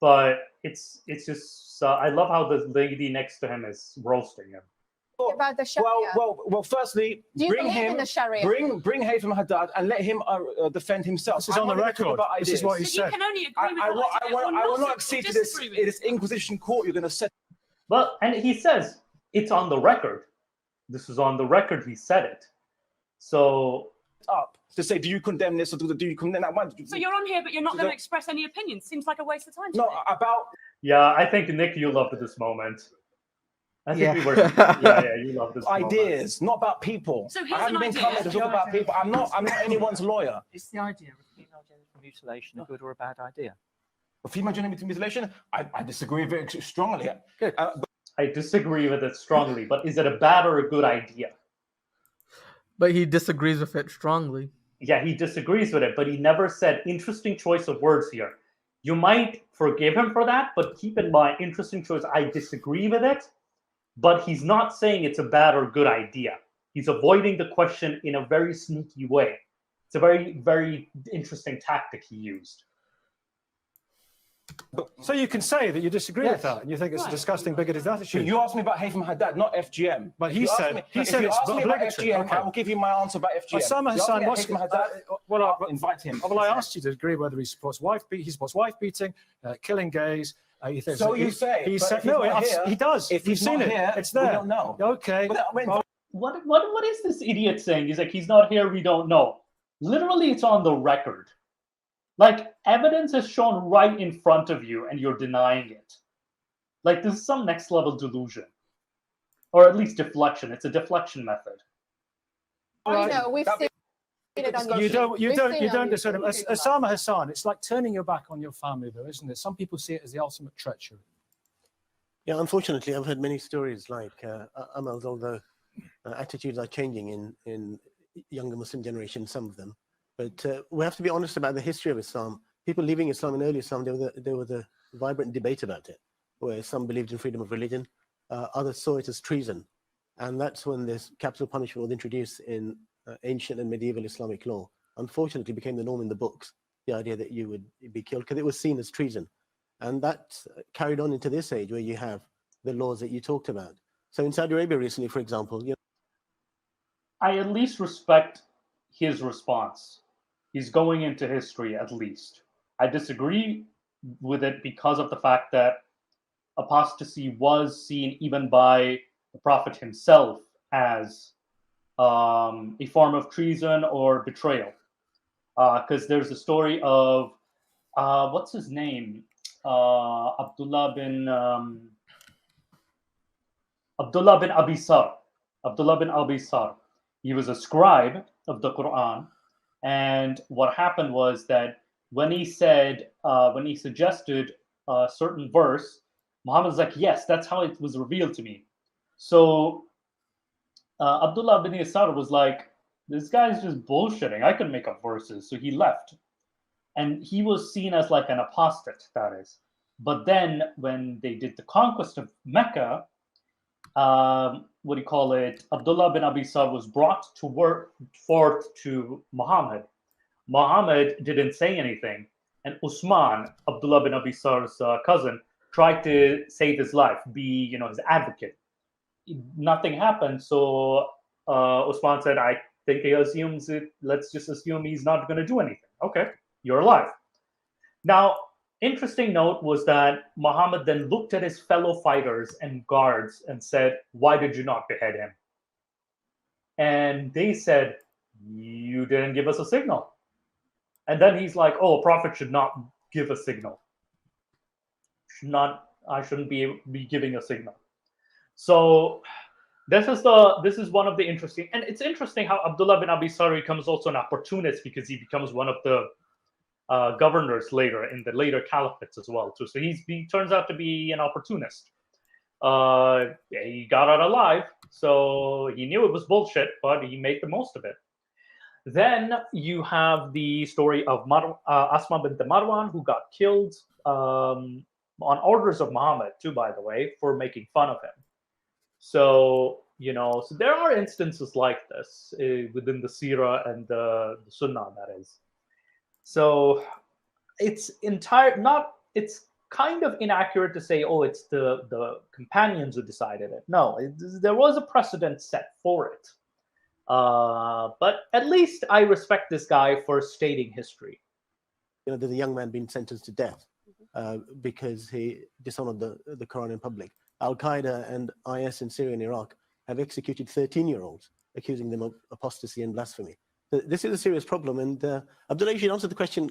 But it's just I love how the lady next to him is roasting him. About the Sharia. Well. Firstly, Do you believe in the Sharia? Bring Haytham Haddad and let him defend himself. This is on the record. This is what he said. You can only agree with I will not accede to this Inquisition court you're going to set. Well, and he says it's on the record. This is on the record. He said it. So up to say, do you condemn this or do you condemn that one? So you're on here, but you're not going to express any opinions. Seems like a waste of time. No, about. Yeah, I think Nick, you loved this moment. I think we were. Yeah, you love this. Ideas, not about people. So I here's haven't an been idea. coming to talk about people. I'm not anyone's lawyer. Is the idea of female genital mutilation a good or a bad idea? Female genital mutilation, I disagree with it strongly. Good. I disagree with it strongly, but is it a bad or a good idea? But he disagrees with it strongly. Yeah, he disagrees with it, but he never said, interesting choice of words here. You might forgive him for that, but keep in mind, interesting choice, I disagree with it, but he's not saying it's a bad or good idea. He's avoiding the question in a very sneaky way. It's a very, very interesting tactic he used. So you can say that you disagree with that, and you think it's a disgusting, bigoted attitude. You asked me about Haytham Haddad, not FGM. But he said it's obligatory. FGM, I will give you my answer about FGM. Osama Hassan, I'll invite him. Well, I asked you to agree whether he supports wife beating, killing gays. He thinks So you say. He said no. He does. If You've he's seen not it. here, It's there. we don't know. Okay. What is this idiot saying? He's like, he's not here, we don't know. Literally, it's on the record. Like, evidence is shown right in front of you, and you're denying it. Like, this is some next level delusion, or at least deflection. It's a deflection method. I know we've seen it on YouTube. You don't discern him. Osama Hassan, it's like turning your back on your family, though, isn't it? Some people see it as the ultimate treachery. Yeah, unfortunately, I've heard many stories like Amal's, although attitudes are changing in younger Muslim generation, some of them. But we have to be honest about the history of Islam. People leaving Islam in early Islam, there was a vibrant debate about it, where some believed in freedom of religion, others saw it as treason. And that's when this capital punishment was introduced in ancient and medieval Islamic law. Unfortunately, it became the norm in the books, the idea that you would be killed, because it was seen as treason. And that carried on into this age, where you have the laws that you talked about. So in Saudi Arabia recently, for example, I at least respect his response. He's going into history, at least. I disagree with it because of the fact that apostasy was seen even by the Prophet himself as a form of treason or betrayal. Because there's a story of, what's his name? Abdullah bin Abi Sar. Abdullah bin Abi Sar. He was a scribe of the Quran. And what happened was that when he suggested a certain verse, Muhammad was like, yes, that's how it was revealed to me. So Abdullah bin Yasar was like, this guy's just bullshitting. I can make up verses. So he left. And he was seen as like an apostate, that is. But then when they did the conquest of Mecca, Abdullah bin Abi Sar was brought forth to Muhammad. Muhammad didn't say anything. And Usman, Abdullah bin Abi Sar's cousin, tried to save his life, be his advocate. Nothing happened. So Usman said, I think he assumes it. Let's just assume he's not going to do anything. Okay, you're alive. Now, interesting note was that Muhammad then looked at his fellow fighters and guards and said, why did you not behead him? And they said, you didn't give us a signal. And then he's like, oh, a prophet should not give a signal. I shouldn't be giving a signal. So this is one of the interesting, and it's interesting how Abdullah bin Abi Sar becomes also an opportunist, because he becomes one of the governors later in the later caliphates as well too. So he turns out to be an opportunist. He got out alive, so he knew it was bullshit, but he made the most of it. Then you have the story of Asma bint Marwan, who got killed on orders of Muhammad too, by the way, for making fun of him. So so there are instances like this within the Sirah and the Sunnah, that is. So it's kind of inaccurate to say, oh, it's the companions who decided it. No, there was a precedent set for it. But at least I respect this guy for stating history. There's a young man being sentenced to death because he dishonored the Quran in public. Al-Qaeda and IS in Syria and Iraq have executed 13-year-olds, accusing them of apostasy and blasphemy. This is a serious problem, and Abdullah, you should answer the question,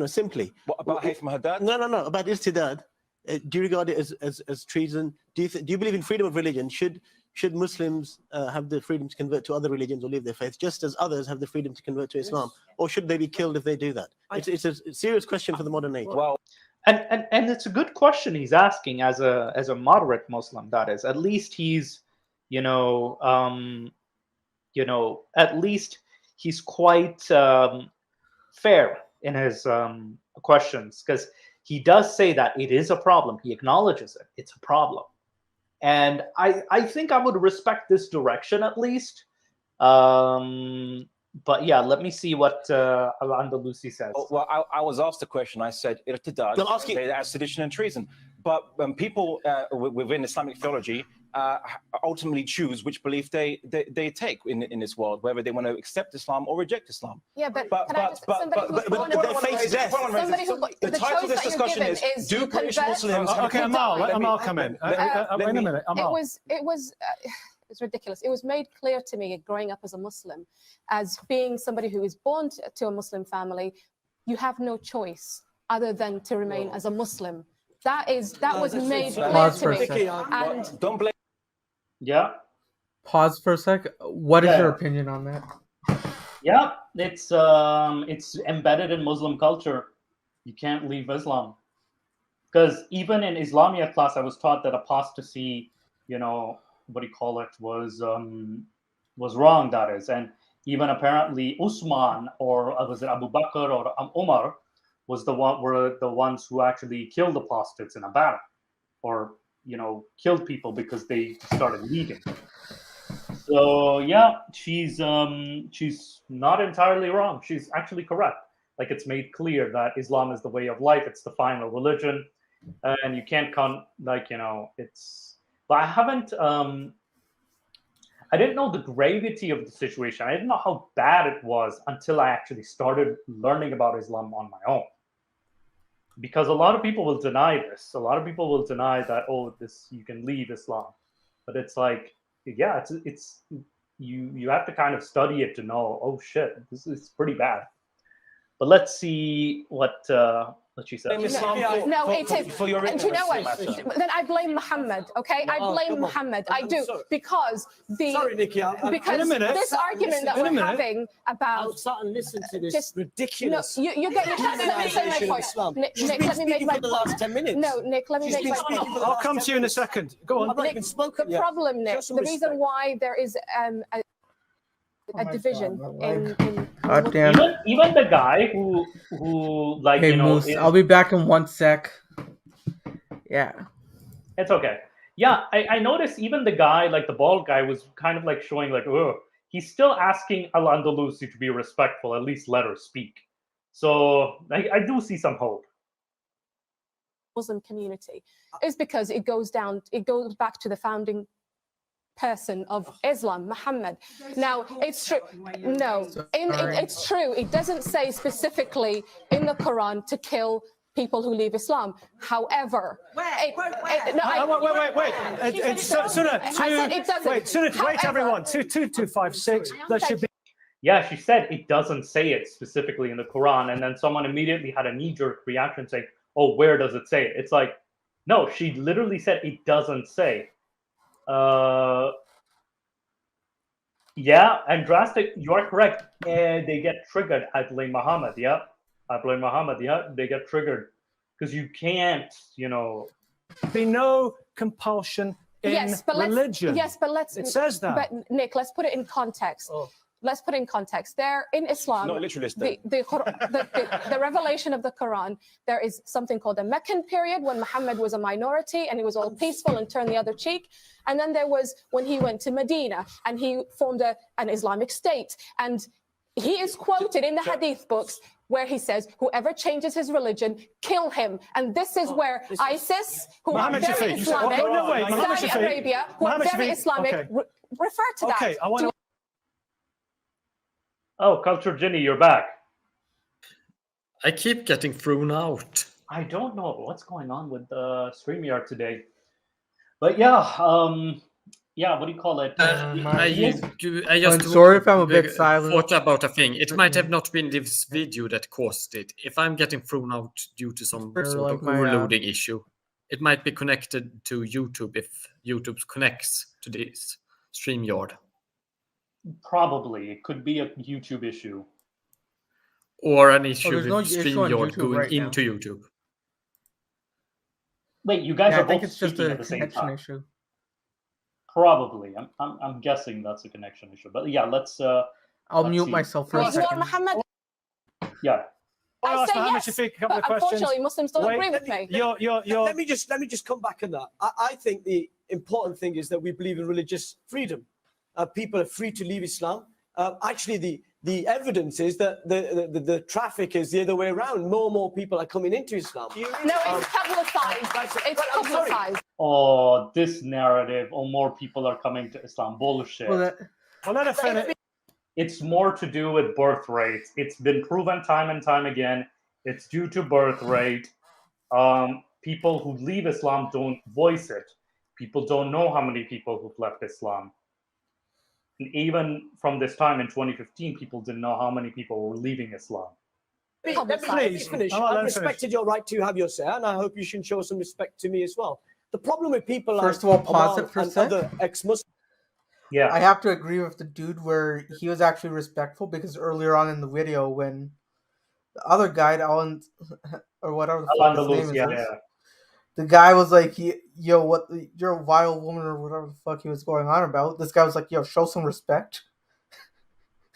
simply. What about Haytham Haddad? No, about Istidad. do you regard it as treason? Do you believe in freedom of religion? Should Muslims have the freedom to convert to other religions or leave their faith, just as others have the freedom to convert to Islam? Or should they be killed if they do that? It's a serious question for the modern age. Well, and it's a good question he's asking as a moderate Muslim. That is, at least he's, at least he's quite fair in his questions, because he does say that it is a problem. He acknowledges it. It's a problem. And I think I would respect this direction at least. But yeah, let me see what Al-Andalusi says. Well, I was asked the question. I said, irtidad, as sedition and treason. But people within Islamic theology ultimately choose which belief they take in this world, whether they want to accept Islam or reject Islam. Yeah, but the title of this discussion is do British Muslims... Okay, Amal, come in. Wait a minute, Amal. It's ridiculous. It was made clear to me growing up as a Muslim, as being somebody who is born to a Muslim family, you have no choice other than to remain as a Muslim. That was made clear to me. And don't blame. Yeah. Pause for a sec. What is your opinion on that? Yeah, it's embedded in Muslim culture. You can't leave Islam, because even in Islamia class, I was taught that apostasy, was wrong. That is, and even apparently Usman, or was it Abu Bakr or Umar, were the ones who actually killed apostates in a battle, or killed people because they started leaving. So yeah, she's not entirely wrong. She's actually correct. Like, it's made clear that Islam is the way of life. It's the final religion, and you can't it's. But I haven't. I didn't know the gravity of the situation. I didn't know how bad it was until I actually started learning about Islam on my own. Because a lot of people will deny this. A lot of people will deny that, you can leave Islam. But it's like, yeah, it's you have to kind of study it to know, oh shit, this is pretty bad. But let's see what she says. No, it is. And do you know what? Then I blame Muhammad. Okay, I blame Muhammad. I do, because Sorry, Nikki. Because this argument that we're having about. I'll start and listen to this ridiculous. No, you get your chance. Let me say my point. Nick, let me make my point. The last 10 minutes. No, Nick, let me make my point. I'll come to you in a second. Go on. Nick, the problem, Nick, the reason why there is a division in God damn. Even the guy who Hey, Moose, I'll be back in 1 sec. Yeah. It's okay. Yeah, I noticed even the guy, like the bald guy, was kind of like showing like, oh, he's still asking Al-Andalusi to be respectful, at least let her speak. So I do see some hope. Muslim community is because it goes back to the founding person of Islam, Muhammad. Now, it's true. No, it's true. It doesn't say specifically in the Quran to kill people who leave Islam. However, wait, everyone. 2256. That should be. Yeah, she said it doesn't say it specifically in the Quran, and then someone immediately had a knee-jerk reaction saying, "Oh, where does it say it?" It's like, no, she literally said it doesn't say. Yeah, and drastic. You are correct. They get triggered. I blame Muhammad. Yeah, I blame Muhammad. Yeah, they get triggered because you can't. Be no compulsion in religion. Yes, but let's. It says that. But Nick, let's put it in context. Let's put it in context. There in Islam, not literally. The revelation of the Quran, there is something called the Meccan period when Muhammad was a minority and it was all peaceful and turned the other cheek. And then there was when he went to Medina and he formed an Islamic state. And he is quoted in the hadith books where he says, whoever changes his religion, kill him. And this is where ISIS, who are very Islamic, Saudi Arabia, who are very Islamic, refer to that. Okay, I want to. Oh, Culture Ginny, you're back. I keep getting thrown out. I don't know what's going on with StreamYard today. But yeah, what do you call it? I just sorry if I'm a bit silent. Thought about a thing. It might have not been this video that caused it. If I'm getting thrown out due to some sort of overloading issue. It might be connected to YouTube if YouTube connects to this StreamYard. Probably. It could be a YouTube issue. Or an issue there's with no issue on StreamYard YouTube going right now. into YouTube. Wait, you guys Yeah, are I think both it's just speaking a at the same connection time. issue. Probably. I'm guessing that's a connection issue. But yeah, let's I'll let's mute see. myself for a second. Muhammad, Yeah. I I asked say Mohammed yes, Shafiq a couple but of questions. unfortunately Muslims don't Wait, agree with me. You're... Let me just come back on that. I think the important thing is that we believe in religious freedom. People are free to leave Islam. Actually, the evidence is that the traffic is the other way around. More and more people are coming into Islam. No, it's publicized. It's publicized. Oh, this narrative. Oh, more people are coming to Islam. Bullshit. Well, let her finish. It's more to do with birth rates. It's been proven time and time again. It's due to birth rate. People who leave Islam don't voice it. People don't know how many people who've left Islam. And even from this time in 2015, people didn't know how many people were leaving Islam. Let me finish. I've respected your right to have your say, and I hope you should show some respect to me as well. The problem with people First like of all, pause it for a and sec. other ex-Muslims. Yeah, I have to agree with the dude where he was actually respectful, because earlier on in the video when the other guy, Alan, or whatever the fuck his name is, yeah. the guy was like, yo, what, you're a vile woman, or whatever the fuck he was going on about. This guy was like, yo, show some respect.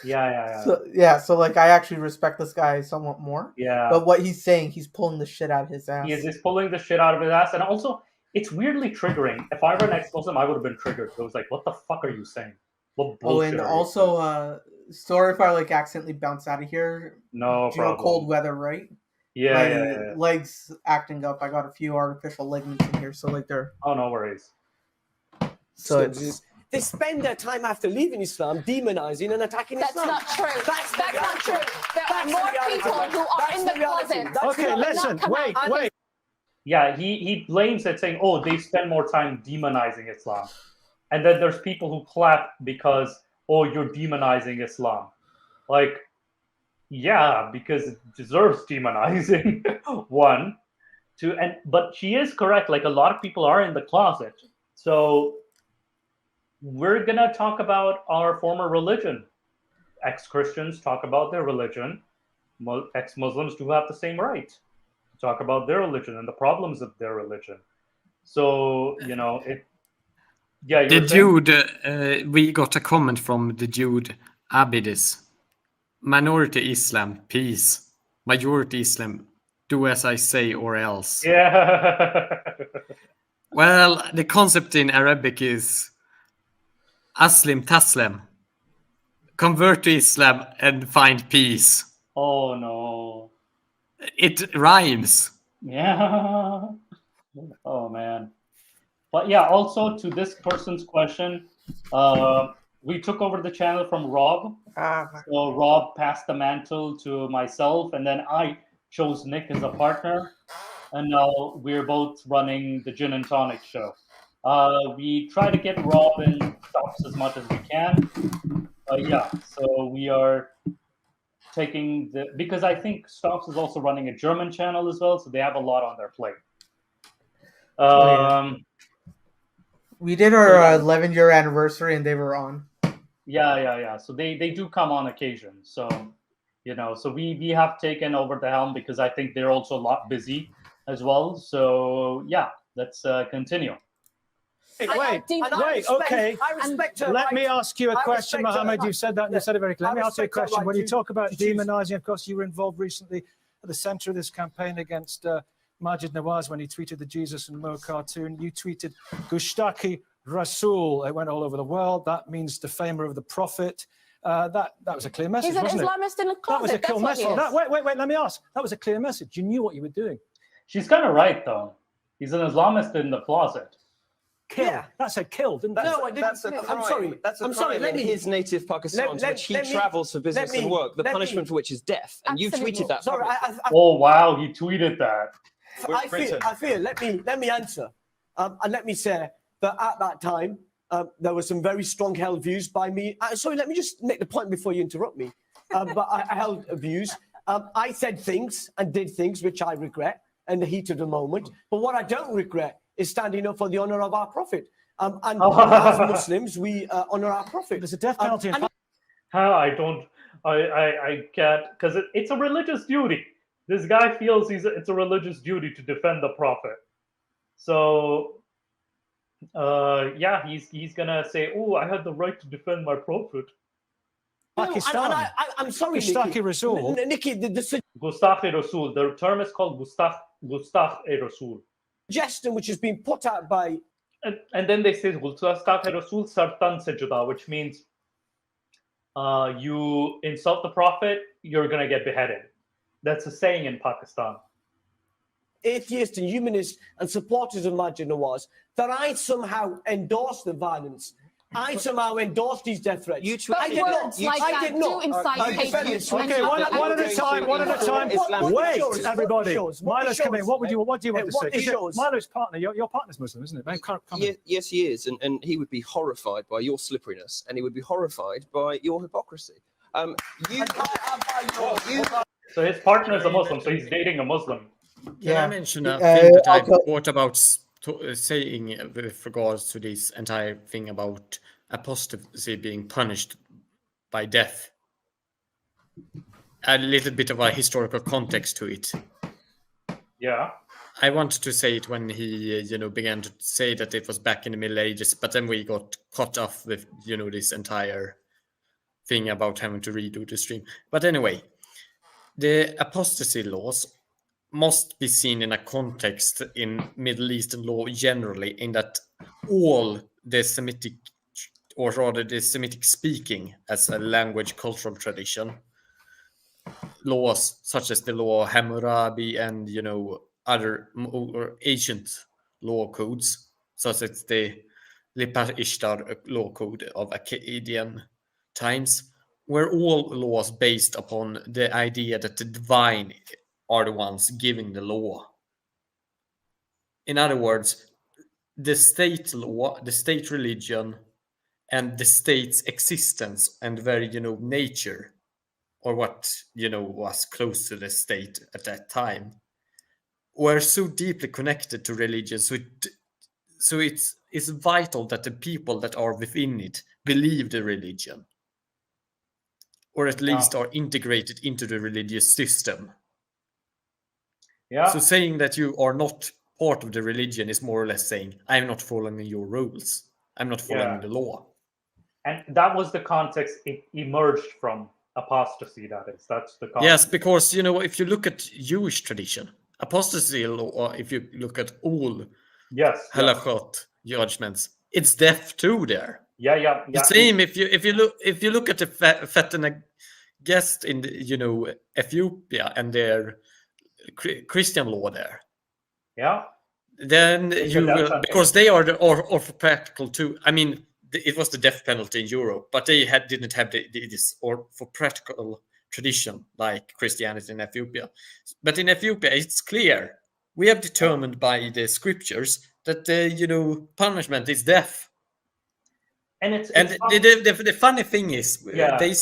Yeah. So like, I actually respect this guy somewhat more. Yeah. But what he's saying, he's pulling the shit out of his ass. He is pulling the shit out of his ass. And also, it's weirdly triggering. If I were an ex-Muslim, I would have been triggered. I was like, what the fuck are you saying? What bullshit and are you also, sorry if I like accidentally bounce out of here. No You know, problem. cold weather, right? Yeah, My yeah. legs acting up. I got a few artificial ligaments in here, so like they're. Oh, no worries. So it's. They spend their time after leaving Islam demonizing and attacking That's Islam. not true. That's not true. There are That's more the reality. people who are That's in the the reality. closet. That's Okay, the- listen, wait. Yeah, he blames it, saying, oh, they spend more time demonizing Islam. And then there's people who clap because, oh, you're demonizing Islam. Like, yeah, because it deserves demonizing. One. Two, but she is correct. Like, a lot of people are in the closet. So we're going to talk about our former religion. Ex-Christians talk about their religion. Ex-Muslims do have the same right to talk about their religion and the problems of their religion. So, you know, it... Yeah, The dude, we got a comment from the dude Abidis. Minority Islam, peace. Majority Islam, do as I say or else. Yeah. Well, the concept in Arabic is Aslim Taslim. Convert to Islam and find peace. Oh, no. It rhymes. Yeah. Oh, man. But yeah, also to this person's question, we took over the channel from Rob. So Rob passed the mantle to myself, and then I chose Nick as a partner. And now we're both running the Gin and Tonic show. We try to get Rob in stops as much as we can. Yeah, so we are taking because I think Stops is also running a German channel as well, so they have a lot on their plate. We did our 11-year anniversary, and they were on. Yeah. So they do come on occasion. So, you know, so we have taken over the helm because I think they're also a lot busy as well. So yeah, let's continue. Wait, okay. Let me ask you a question, Mohammed. You said that, and you said it very clearly. Let me ask you a question. When you talk about demonizing, of course, you were involved recently at the center of this campaign against Majid Nawaz when he tweeted the Jesus and Mo cartoon. You tweeted Gushtaki Rasul. It went all over the world. That means defamer of the prophet. That was a clear message, wasn't it? He's an Islamist in the closet. That was a clear message. Wait, Wait, let me ask. That was a clear message. You knew what you were doing. She's kind of right, though. He's an Islamist in the closet. Kill. Yeah. That said kill, didn't that? No, I didn't. That's a crime. I'm sorry. That's a I'm crime sorry. Let in me. his native Pakistan, which he travels for business and work. The punishment for which is death, and you tweeted that. Sorry. Oh wow, he tweeted that. I feel. Let me answer, and let me say that at that time there were some very strong held views by me. Sorry, let me just make the point before you interrupt me. But I held views. I said things and did things which I regret. in the heat of the moment. But what I don't regret is standing up for the honor of our Prophet. And as Muslims, we honor our Prophet. There's a death penalty. I can't, because it's a religious duty. This guy feels it's a religious duty to defend the Prophet. So, yeah, he's gonna say, "Oh, I had the right to defend my Prophet." Pakistan. I'm sorry, Gustaki Rasul. Nikki, Gustaki Rasul. The term is called Gustaki Rasul. suggestion which has been put out by... And then they say Gustaki Rasul sartan se juda, which means you insult the Prophet, you're going to get beheaded. That's a saying in Pakistan. Atheists and humanists and supporters of Majid Nawaz, that I somehow endorse the violence. I somehow endorse these death threats. I did not. Okay, one at a time. Wait, everybody. Milo's coming. What do you want to say? Milo's partner, your partner's Muslim, isn't it? Yes, he is, and he would be horrified by your slipperiness, and he would be horrified by your hypocrisy. So his partner is a Muslim, so he's dating a Muslim. Can I mention a thing that I thought about saying with regards to this entire thing about apostasy being punished by death? A little bit of a historical context to it. Yeah. I wanted to say it when he, began to say that it was back in the Middle Ages, but then we got cut off with, this entire thing about having to redo the stream. But anyway, the apostasy laws must be seen in a context in Middle Eastern law generally, in that all the Semitic, or rather the Semitic speaking as a language cultural tradition, laws such as the law of Hammurabi and other more ancient law codes, such as the Lipa Ishtar law code of Akkadian times, were all laws based upon the idea that the divine are the ones giving the law. In other words, the state law, the state religion, and the state's existence and very, nature, or what, was close to the state at that time, were so deeply connected to religion. So it's vital that the people that are within it believe the religion, or at least are integrated into the religious system. Yeah. So saying that you are not part of the religion is more or less saying, I'm not following your rules. I'm not following the law. And that was the context it emerged from, apostasy, that is. That's the context. Yes, because, if you look at Jewish tradition, apostasy law, if you look at all halachot judgments, it's death too there. Yeah. The same if you look at the Fetana guest in Ethiopia and their Christian law there. Yeah. Then you will, because they are or for practical too. I mean, it was the death penalty in Europe, but they didn't have this or for practical tradition like Christianity in Ethiopia. But in Ethiopia, it's clear we have determined by the scriptures that the punishment is death. And the funny thing is, they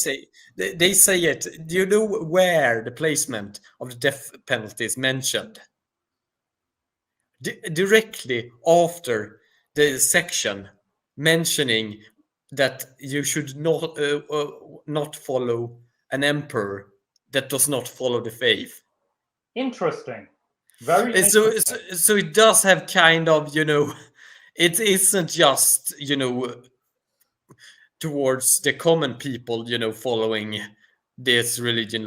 say it. Do you know where the placement of the death penalty is mentioned? Directly after the section mentioning that you should not follow an emperor that does not follow the faith. Interesting. Very interesting. So it does have kind of, it isn't just, towards the common people, following this religious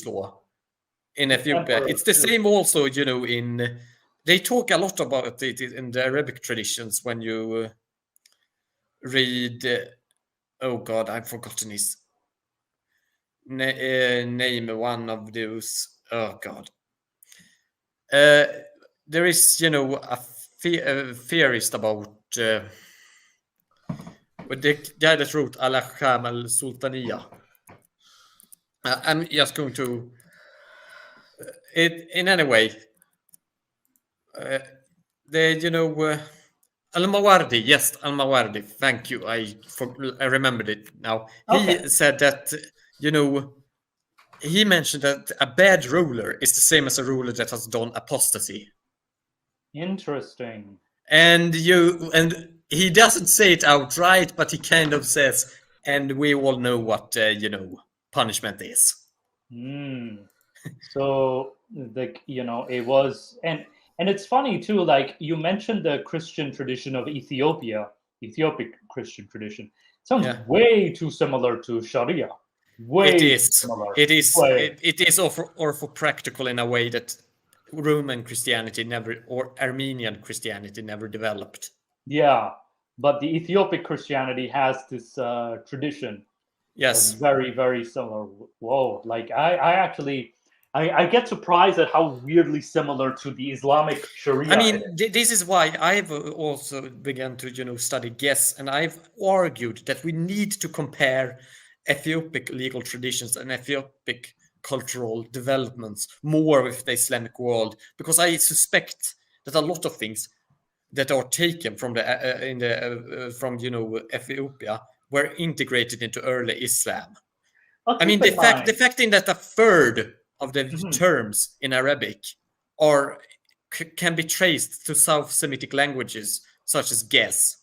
law in Ethiopia. It's the same also, they talk a lot about it in the Arabic traditions when you read, oh God, I've forgotten his name, one of those, oh God. There is, a theorist about the guy that wrote Al-Ahkam al-Sultaniya. I'm just going to, in any way, Al-Mawardi, yes, Al-Mawardi, thank you, I remembered it now. Okay. He said that, he mentioned that a bad ruler is the same as a ruler that has done apostasy. Interesting. And he doesn't say it outright, but he kind of says, and we all know what punishment is. So, like, it was, and it's funny too. Like, you mentioned the Christian tradition of Ethiopic Christian tradition. Sounds way too similar to Sharia. Way It is. too similar. It is. Way. It is orthopractical in a way that Roman Christianity never, or Armenian Christianity never developed. Yeah, but the Ethiopic Christianity has this tradition. Yes. Very, very similar. Whoa! Like I get surprised at how weirdly similar to the Islamic Sharia. I mean, this is why I've also begun to study guess, and I've argued that we need to compare Ethiopic legal traditions and Ethiopic cultural developments more with the Islamic world, because I suspect that a lot of things that are taken from Ethiopia were integrated into early Islam. I mean, the fact that a third of the terms in Arabic can be traced to South Semitic languages such as guess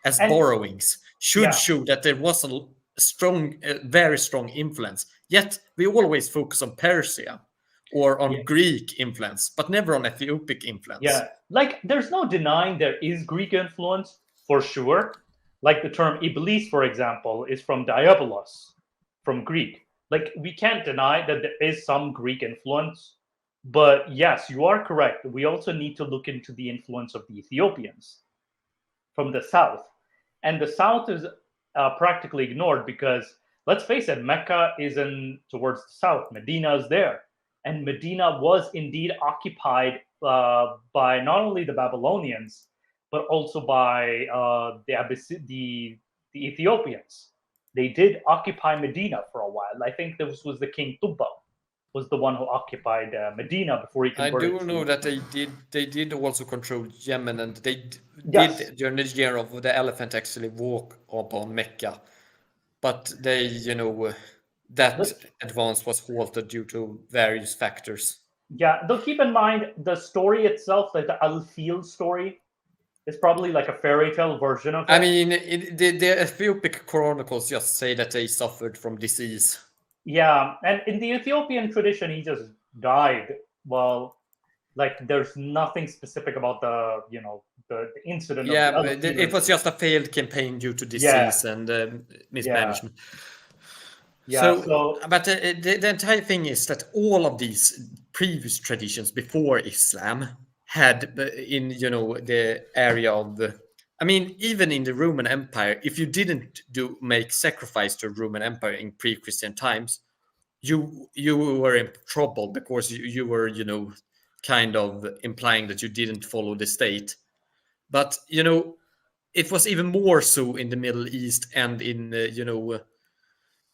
as borrowings should show that there was a very strong influence. Yet we always focus on Persia or on Greek influence, but never on Ethiopic influence. Yeah, like there's no denying there is Greek influence for sure. Like the term Iblis, for example, is from diabolos, from Greek. Like we can't deny that there is some Greek influence, but yes, you are correct. We also need to look into the influence of the Ethiopians from the south, and the south is practically ignored because, let's face it, Mecca is towards the south. Medina is there, and Medina was indeed occupied by not only the Babylonians but also by the Ethiopians. They did occupy Medina for a while. I think this was the King Tubba was the one who occupied Medina before he converted. I do know that they did also control Yemen, and they did during the year of the elephant actually walk upon Mecca, but they that advance was halted due to various factors. Yeah, though keep in mind the story itself, like the Al-Fil story, is probably like a fairy tale version of it. I mean, the Ethiopic chronicles just say that they suffered from disease. Yeah, and in the Ethiopian tradition, he just died. Well, like there's nothing specific about the incident. Yeah, but it was just a failed campaign due to disease and mismanagement. Yeah. But the entire thing is that all of these previous traditions before Islam had in the area of I mean, even in the Roman Empire, if you didn't make sacrifice to Roman Empire in pre-Christian times, you were in trouble because you were kind of implying that you didn't follow the state. But it was even more so in the Middle East and in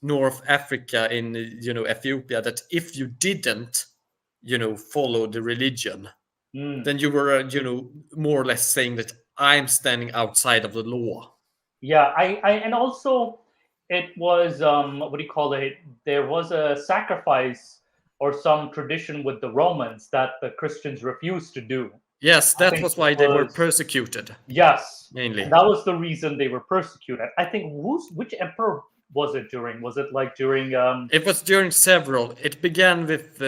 North Africa, in Ethiopia, that if you didn't follow the religion, then you were more or less saying that I'm standing outside of the law. Yeah, and also it was what do you call it? There was a sacrifice or some tradition with the Romans that the Christians refused to do. Yes, that was why they were persecuted. Yes, mainly. That was the reason they were persecuted. I think which emperor was it during? Was it like during? It was during several. It began with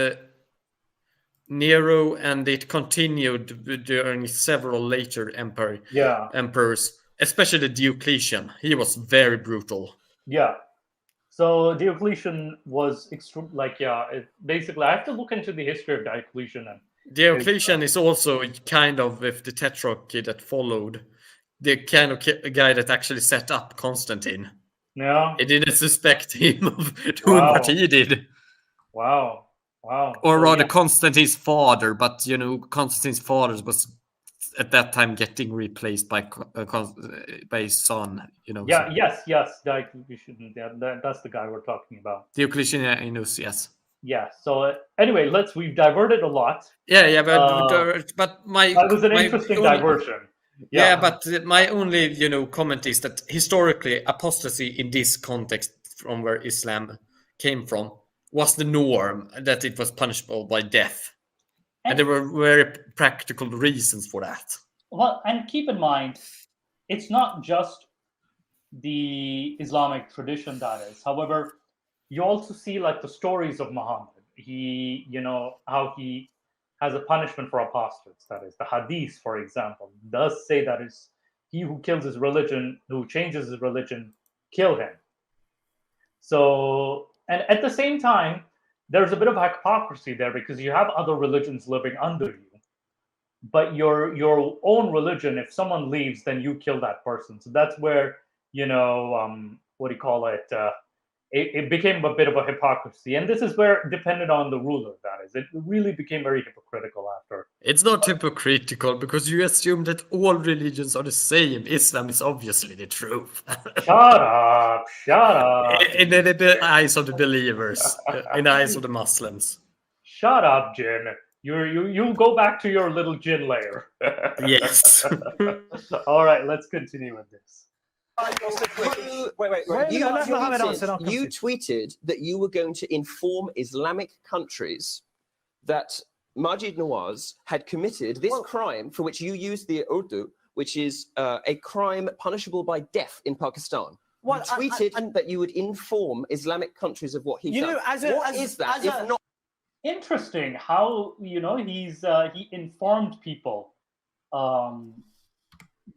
Nero, and it continued during several later emperors, especially Diocletian. He was very brutal. Yeah. So Diocletian was extreme. Basically, I have to look into the history of Diocletian. And Diocletian is also kind of with the tetrarchy that followed, the kind of guy that actually set up Constantine. Yeah. He didn't suspect him of doing what he did. Wow. Or rather, Constantine's father, but Constantine's father was at that time getting replaced by his son. Yeah. Yes. Diocletian. Yeah, that's the guy we're talking about. Diocletianus, yes. Yeah. So anyway, we've diverted a lot. Yeah. But that was an interesting diversion. Yeah, but my only comment is that historically, apostasy in this context, from where Islam came from, was the norm, that it was punishable by death. And there were very practical reasons for that. Well, and keep in mind, it's not just the Islamic tradition that is. However, you also see like the stories of Muhammad. He, how he has a punishment for apostates. That is the Hadith, for example, does say that is he who kills his religion, who changes his religion, kill him. So, and at the same time, there's a bit of hypocrisy there because you have other religions living under you, but your own religion, if someone leaves, then you kill that person. So that's where what do you call it? It became a bit of a hypocrisy, and this is where it depended on the ruler. That is, it really became very hypocritical after. It's not hypocritical because you assume that all religions are the same. Islam is obviously the truth. Shut up! Shut up! In the eyes of the believers, in the eyes of the Muslims. Shut up, Jinn. You go back to your little Jinn layer. Yes. All right, let's continue with this. Wait. You tweeted that you were going to inform Islamic countries that Majid Nawaz had committed this crime for which you used the Urdu, which is a crime punishable by death in Pakistan. You tweeted that you would inform Islamic countries of what he'd done. What is that if not? Interesting how he informed people.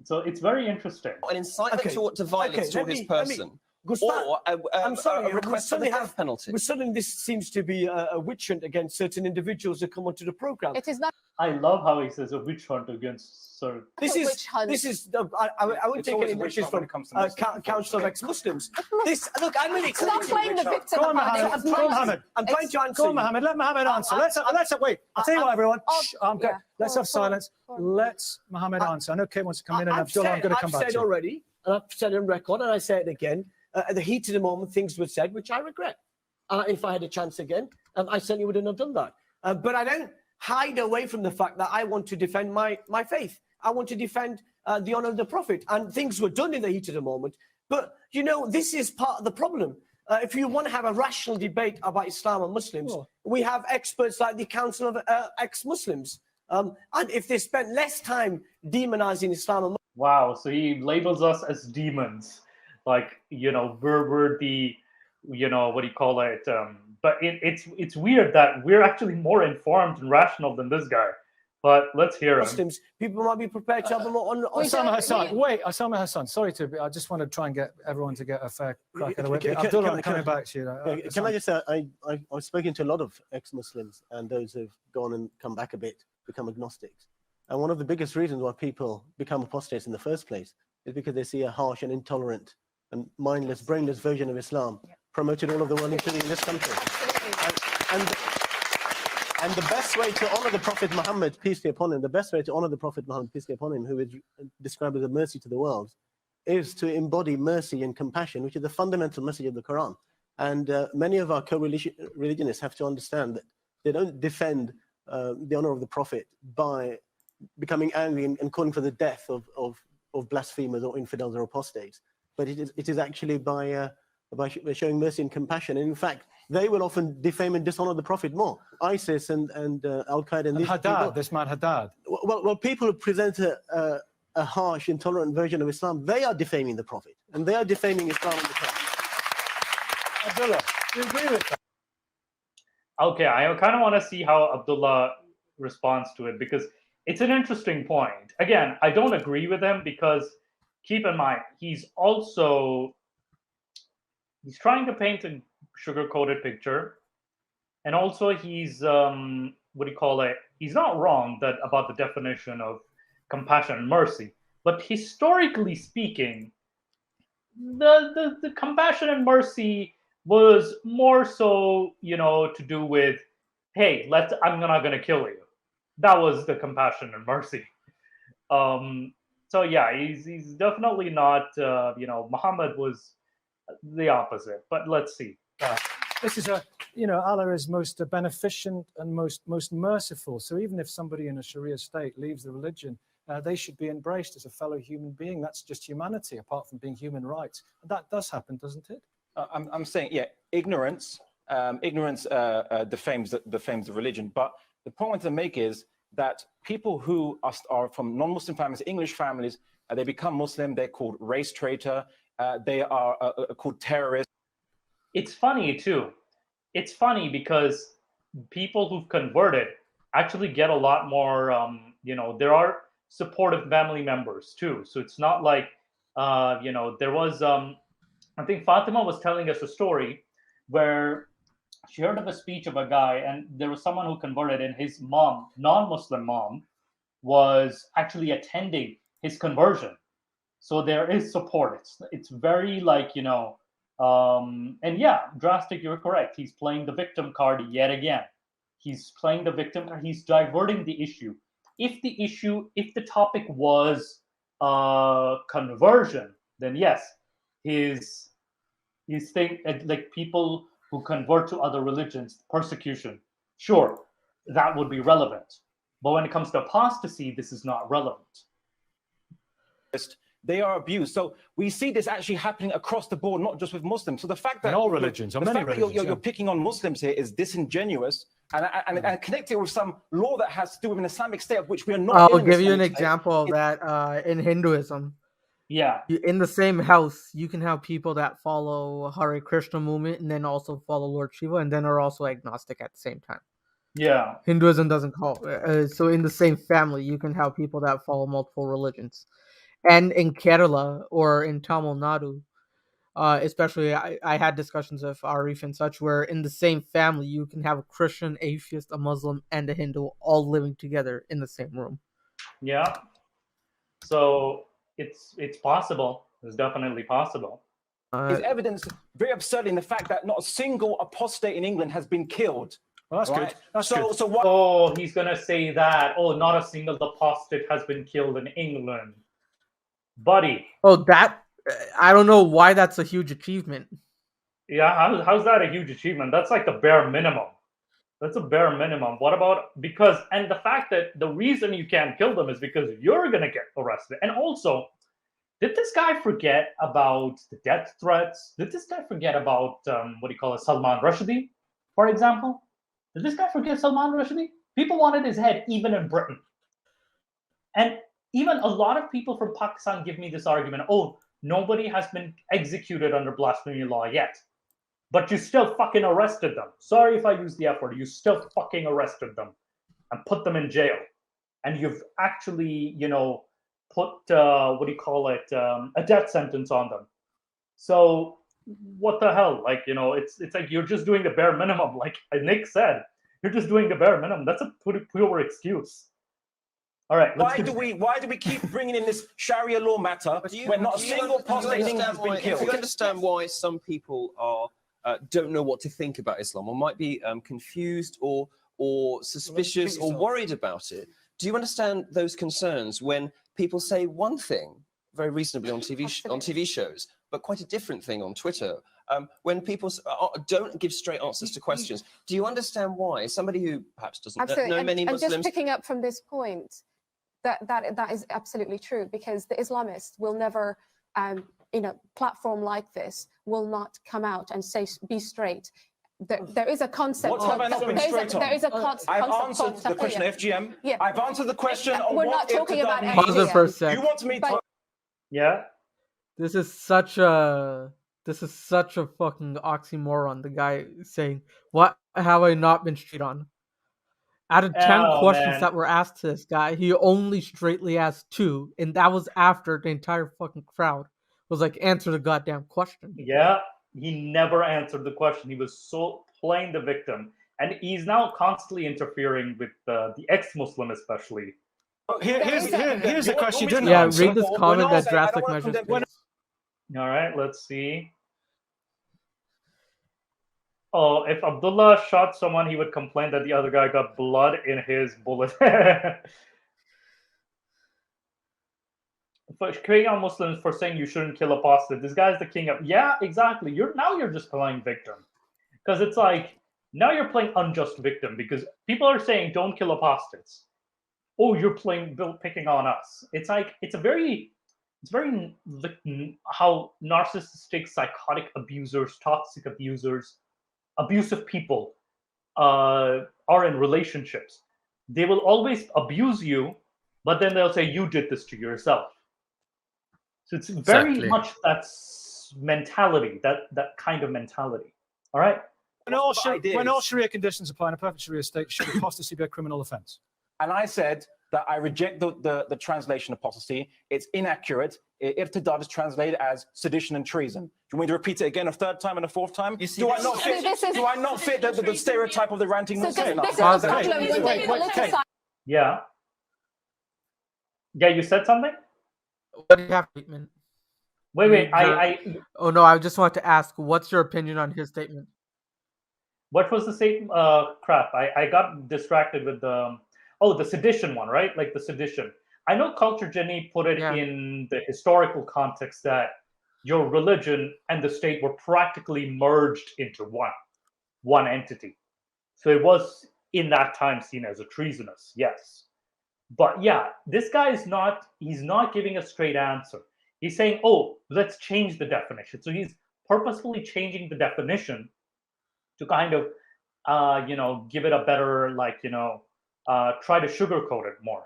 So it's very interesting. An incitement to violence toward his person. I'm sorry, a request for the death penalty. Suddenly this seems to be a witch hunt against certain individuals that come onto the program. It is not. I love how he says a witch hunt against certain. This is. I would take any witches from Council of Ex-Muslims. Look, I'm really Stop playing the victim. Go on, Mohammed. I'm trying to answer. Go on, Mohammed. Let Mohammed answer. Let's wait. I'll tell you what, everyone. Shh. Let's have silence. Let Mohammed answer. I know Kate wants to come in, and Abdullah, I'm going to come back to you. I've said already, and I've said it on record, and I say it again. At the heat of the moment, things were said, which I regret. If I had a chance again, I certainly wouldn't have done that. But I don't hide away from the fact that I want to defend my faith. I want to defend the honor of the Prophet. And things were done in the heat of the moment. But, this is part of the problem. If you want to have a rational debate about Islam and Muslims, we have experts like the Council of Ex-Muslims. And if they spent less time demonizing Islam and Muslims. Wow, so he labels us as demons. Like, we're the, what do you call it? But it's weird that we're actually more informed and rational than this guy. But let's hear him. Muslims, people might be prepared to have them on Osama Hassan. Wait, Osama Hassan. Sorry I just want to try and get everyone to get a fair crack at the whip. Abdullah, I'm coming back to you. Can I just say, I've spoken to a lot of ex-Muslims and those who've gone and come back a bit, become agnostics. And one of the biggest reasons why people become apostates in the first place is because they see a harsh and intolerant and mindless, brainless version of Islam promoted all over the world, including in this country. And the best way to honor the Prophet Muhammad, peace be upon him, the best way to honor the Prophet Muhammad, peace be upon him, who is described as a mercy to the world, is to embody mercy and compassion, which is the fundamental message of the Quran. And many of our co-religionists have to understand that they don't defend the honor of the Prophet by becoming angry and calling for the death of blasphemers or infidels or apostates. But it is actually by showing mercy and compassion. And in fact, they will often defame and dishonor the Prophet more. ISIS and Al-Qaeda and these Haddad, people, this man Haddad. Well, people who present a harsh, intolerant version of Islam, they are defaming the Prophet. And they are defaming Islam and the Prophet. Abdullah, do you agree with that? Okay, I kind of want to see how Abdullah responds to it because it's an interesting point. Again, I don't agree with him because keep in mind, he's trying to paint a sugar-coated picture. And also he's, what do you call it? He's not wrong about the definition of compassion and mercy. But historically speaking, the compassion and mercy was more so, to do with, hey, I'm not going to kill you. That was the compassion and mercy. So yeah, he's definitely not, Muhammad was the opposite, but let's see. This is Allah is most beneficent and most merciful. So even if somebody in a Sharia state leaves the religion, they should be embraced as a fellow human being. That's just humanity, apart from being human rights. And that does happen, doesn't it? I'm saying, yeah, ignorance ignorance defames the religion. But the point I want to make is that people who are from non-Muslim families, English families, they become Muslim. They're called race traitor. They are called terrorists. It's funny too. It's funny because people who've converted actually get a lot more. There are supportive family members too. So it's not like, there was. I think Fatima was telling us a story where she heard of a speech of a guy, and there was someone who converted, and his mom, non-Muslim mom, was actually attending his conversion. So there is support. It's very like, and yeah, Drastic, you're correct. He's playing the victim card yet again. He's playing the victim card. He's diverting the issue. If the topic was conversion, then yes, his thing, like people who convert to other religions, persecution, sure, that would be relevant. But when it comes to apostasy, this is not relevant. They are abused. So we see this actually happening across the board, not just with Muslims. So the fact that in all religions, or many religions, you're picking on Muslims here is disingenuous and connect it with some law that has to do with an Islamic state of which we are not. I'll give you an example of that in Hinduism. Yeah. In the same house, you can have people that follow Hare Krishna movement and then also follow Lord Shiva, and then are also agnostic at the same time. Yeah. Hinduism doesn't call. So in the same family, you can have people that follow multiple religions. And in Kerala or in Tamil Nadu, especially, I had discussions with Arif and such, where in the same family, you can have a Christian, atheist, a Muslim, and a Hindu all living together in the same room. Yeah. So it's possible. It's definitely possible. Is evidence very absurd in the fact that not a single apostate in England has been killed. Well, that's good. That's good. So what? Oh, he's gonna say that. Oh, not a single apostate has been killed in England, buddy. Oh, that I don't know why that's a huge achievement. Yeah, how's that a huge achievement? That's like the bare minimum. That's a bare minimum. What about and the fact that the reason you can't kill them is because you're gonna get arrested. And also, did this guy forget about the death threats? Did this guy forget about Salman Rushdie, for example? Did this guy forget Salman Rushdie? People wanted his head even in Britain. And even a lot of people from Pakistan give me this argument, oh, nobody has been executed under blasphemy law yet. But you still fucking arrested them. Sorry if I use the F word. You still fucking arrested them and put them in jail. And you've actually, put, a death sentence on them. So what the hell? Like, it's like you're just doing the bare minimum. Like Nick said, you're just doing the bare minimum. That's a pure excuse. All right. Why do we keep bringing in this Sharia law matter when not a single apostate in England has been killed? Do you understand why some people don't know what to think about Islam, or might be confused or suspicious or worried about it? Do you understand those concerns when people say one thing very reasonably on TV shows, but quite a different thing on Twitter? When people don't give straight answers to questions, do you understand why somebody who perhaps doesn't know many Muslims? And just picking up from this point, that is absolutely true, because the Islamists will never, platform like this will not come out and say, be straight. There is a concept. What have I not been straight on? There is a concept. I've answered the question of FGM. Yeah. I've answered the question on we're what not talking about FGM. Pause it for a sec. You want me to? Yeah. This is such a fucking oxymoron. The guy saying, "What have I not been straight on?" Out of 10 questions that were asked to this guy, he only straightly asked 2, and that was after the entire fucking crowd was like, "Answer the goddamn question." Yeah, he never answered the question. He was so playing the victim, and he's now constantly interfering with the ex-Muslim, especially. Here's the question. Read this comment that Drastic Measures. All right, let's see. Oh, if Abdullah shot someone, he would complain that the other guy got blood in his bullet. But creating on Muslims for saying you shouldn't kill apostates. This guy's the king of. Yeah, exactly. You're just playing victim, because it's like now you're playing unjust victim, because people are saying don't kill apostates. Oh, you're picking on us. It's like it's very how narcissistic, psychotic abusers, toxic abusers abusive people are in relationships, they will always abuse you, but then they'll say you did this to yourself. So it's very Exactly. much that mentality, that kind of mentality. All right. When all Sharia conditions apply in a perfect Sharia state, should apostasy be a criminal offense? And I said that I reject the translation apostasy. It's inaccurate. Irtidad is translated as sedition and treason. Do you want me to repeat it again a third time and a fourth time? Do I not fit the stereotype of the ranting Muslim? Yeah. Yeah, you said something? What do you have statement? Wait, Oh no, I just want to ask, what's your opinion on his statement? What was the statement? Crap, I got distracted with the sedition one, right? Like the sedition. I know Culture Jenny put it in the historical context that your religion and the state were practically merged into one entity. So it was in that time seen as a treasonous, yes. But yeah, this guy he's not giving a straight answer. He's saying, oh, let's change the definition. So he's purposefully changing the definition to kind of, give it a better, try to sugarcoat it more.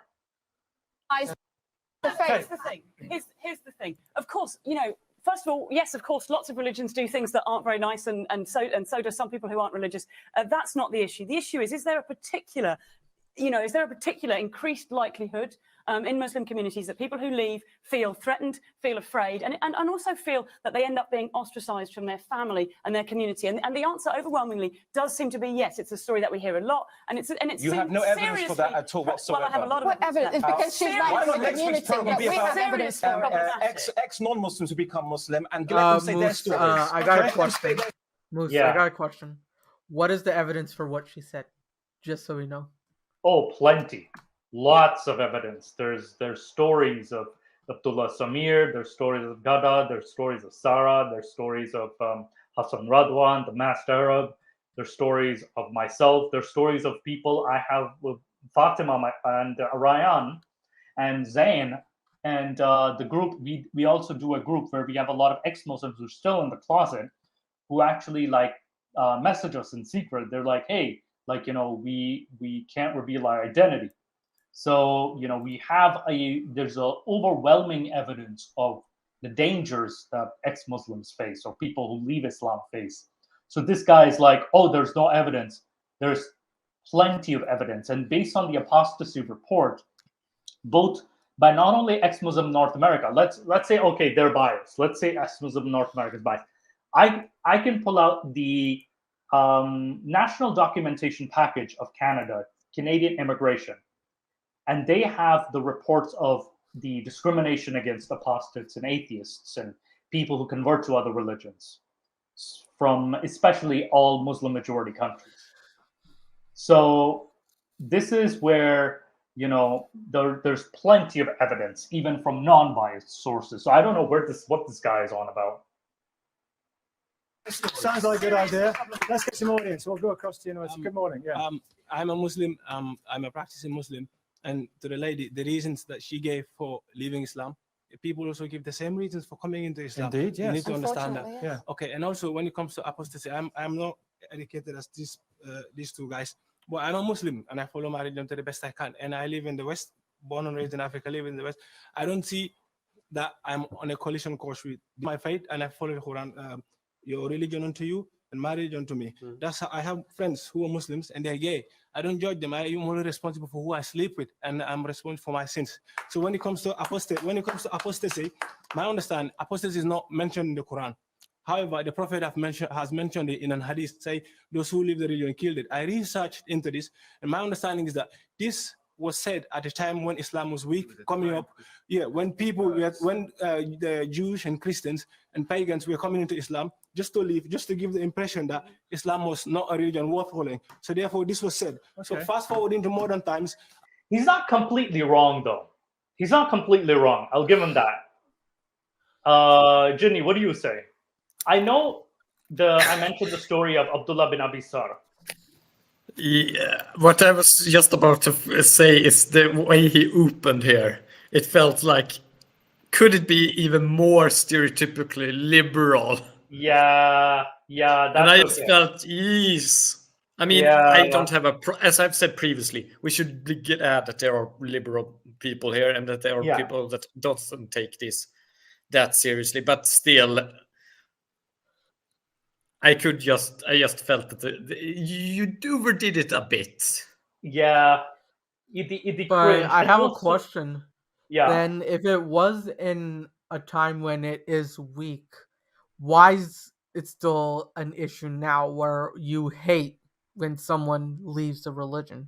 Here's the thing. Here's the thing. Of course, first of all, yes, of course, lots of religions do things that aren't very nice, and so do some people who aren't religious. That's not the issue. The issue is there a particular increased likelihood in Muslim communities that people who leave feel threatened, feel afraid, and also feel that they end up being ostracized from their family and their community? And the answer overwhelmingly does seem to be yes. It's a story that we hear a lot, and it's you have no evidence for that at all whatsoever. Well, I have a lot of evidence. It's because she's not in the community that we have evidence for. Ex-non-Muslims who become Muslim and let them say their stories. I got a question. Moose, I got a question. What is the evidence for what she said? Just so we know. Oh, plenty. Lots of evidence. There's stories of Abdullah Samir, there's stories of Gada, there's stories of Sarah, there's stories of Hassan Radwan, the masked Arab, there's stories of myself, there's stories of people I have with Fatima and Ryan and Zain, and the group, we also do a group where we have a lot of ex-Muslims who are still in the closet who actually message us in secret. They're like, hey, we can't reveal our identity. So, there's a overwhelming evidence of the dangers that ex-Muslims face or people who leave Islam face. So this guy is like, oh, there's no evidence. There's plenty of evidence. And based on the apostasy report, both by not only ex-Muslim North America, let's say, okay, they're biased. Let's say ex-Muslim North America is biased. I can pull out the National Documentation Package of Canada, Canadian immigration, and they have the reports of the discrimination against apostates and atheists and people who convert to other religions from especially all Muslim majority countries. So this is where there's plenty of evidence, even from non-biased sources. So I don't know what this guy is on about. Sounds like a good idea. Let's get some audience. We'll go across to university. Good morning. Yeah. I'm a Muslim. I'm a practicing Muslim. And to the lady, the reasons that she gave for leaving Islam, people also give the same reasons for coming into Islam. Indeed, yes. You need to understand that. Yeah. Okay. And also, when it comes to apostasy, I'm not educated as these two guys, but I'm a Muslim and I follow my religion to the best I can. And I live in the West, born and raised in Africa, live in the West. I don't see that I'm on a collision course with my faith, and I follow the Quran. Your religion unto you and my religion to me. That's how I have friends who are Muslims and they're gay. I don't judge them. I'm only responsible for who I sleep with, and I'm responsible for my sins. So when it comes to apostasy, my understanding, apostasy is not mentioned in the Quran. However, the Prophet has mentioned it in an hadith, say those who leave the religion killed it. I researched into this, and my understanding is that this was said at a time when Islam was weak, coming up. Yeah, when the Jews and Christians and pagans were coming into Islam, just to leave, just to give the impression that Islam was not a religion worth following. So therefore, this was said. Okay. So fast forward into modern times. He's not completely wrong, though. He's not completely wrong. I'll give him that. Ginny, what do you say? I know I mentioned the story of Abdullah bin Abi Sarh. Yeah, what I was just about to say is the way he opened here. It felt like, could it be even more stereotypically liberal Yeah, that's and I okay. felt ease. I mean, Yeah. I don't have as I've said previously, we should be glad that there are liberal people here and that there are people that doesn't take this that seriously. But still, I just felt that you overdid it a bit. Yeah, it But cringe. I And have a also- question. Yeah. Then, if it was in a time when it is weak, why is it still an issue now where you hate when someone leaves the religion?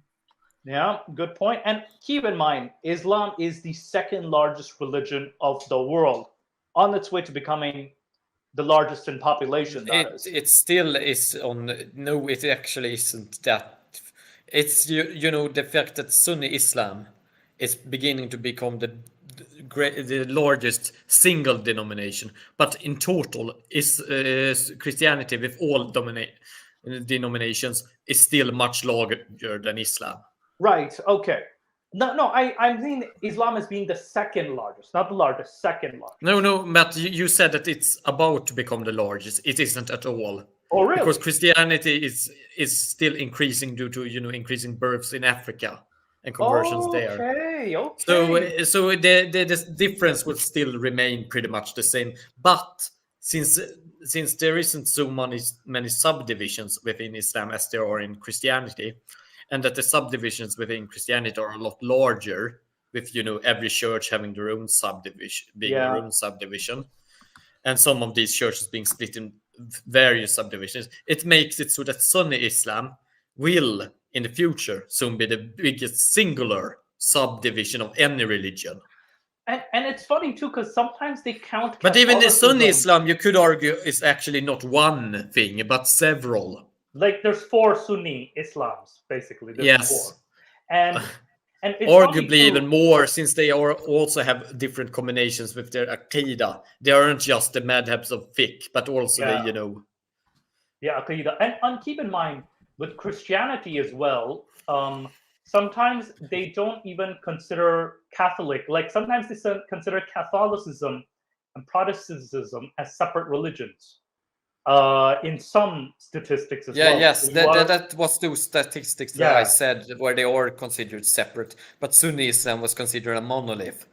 Yeah, good point. And keep in mind, Islam is the second largest religion of the world, on its way to becoming the largest in population. It still is on. No, it actually isn't that. It's you know the fact that Sunni Islam is beginning to become the largest single denomination, but in total is Christianity with all denominations is still much larger than Islam. Right. Okay. No. I mean Islam as being the second largest, not the largest, second largest. No, Matt, you said that it's about to become the largest. It isn't at all. Oh, really? Because Christianity is still increasing due to increasing births in Africa and conversions there. Okay. So the difference will still remain pretty much the same. But since there isn't so many subdivisions within Islam as there are in Christianity, and that the subdivisions within Christianity are a lot larger, with every church having their own subdivision, their own subdivision, and some of these churches being split in various subdivisions, it makes it so that Sunni Islam will in the future soon be the biggest singular subdivision of any religion. And it's funny too, because sometimes they count. But even the Sunni Catholicism- Islam, you could argue, is actually not one thing, but several. Like there's 4 Sunni Islams, basically. There's 4. And it's arguably funny, even more, since they also have different combinations with their Aqidah. They aren't just the madhabs of fiqh, but also the Yeah, Aqidah. And keep in mind, with Christianity as well, sometimes they don't even consider Catholic. Like sometimes they consider Catholicism and Protestantism as separate religions. In some statistics as well. Yes, that was those statistics that I said where they are considered separate, but Sunni Islam was considered a monolith.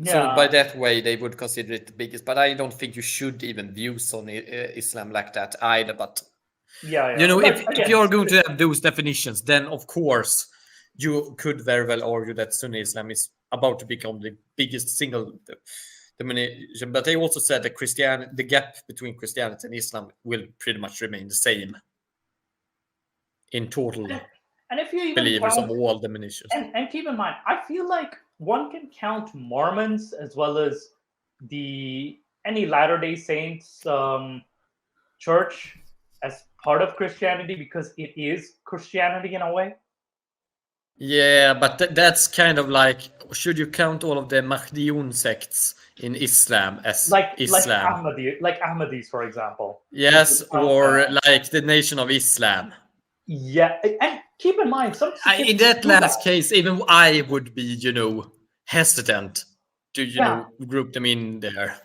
So by that way, they would consider it the biggest. But I don't think you should even view Sunni Islam like that either. But if you are going to have those definitions, then of course you could very well argue that Sunni Islam is about to become the biggest single domination. But they also said that the gap between Christianity and Islam will pretty much remain the same in total. And if you even believers count, of all denominations. And keep in mind, I feel like one can count Mormons as well as any Latter-day Saints church as part of Christianity because it is Christianity in a way. Yeah, but that's kind of like, should you count all of the Mahdiun sects in Islam as Islam? Like Ahmadis, for example. Yes, or like the Nation of Islam. Yeah, and keep in mind, in that last case, even I would be, hesitant to, group them in there.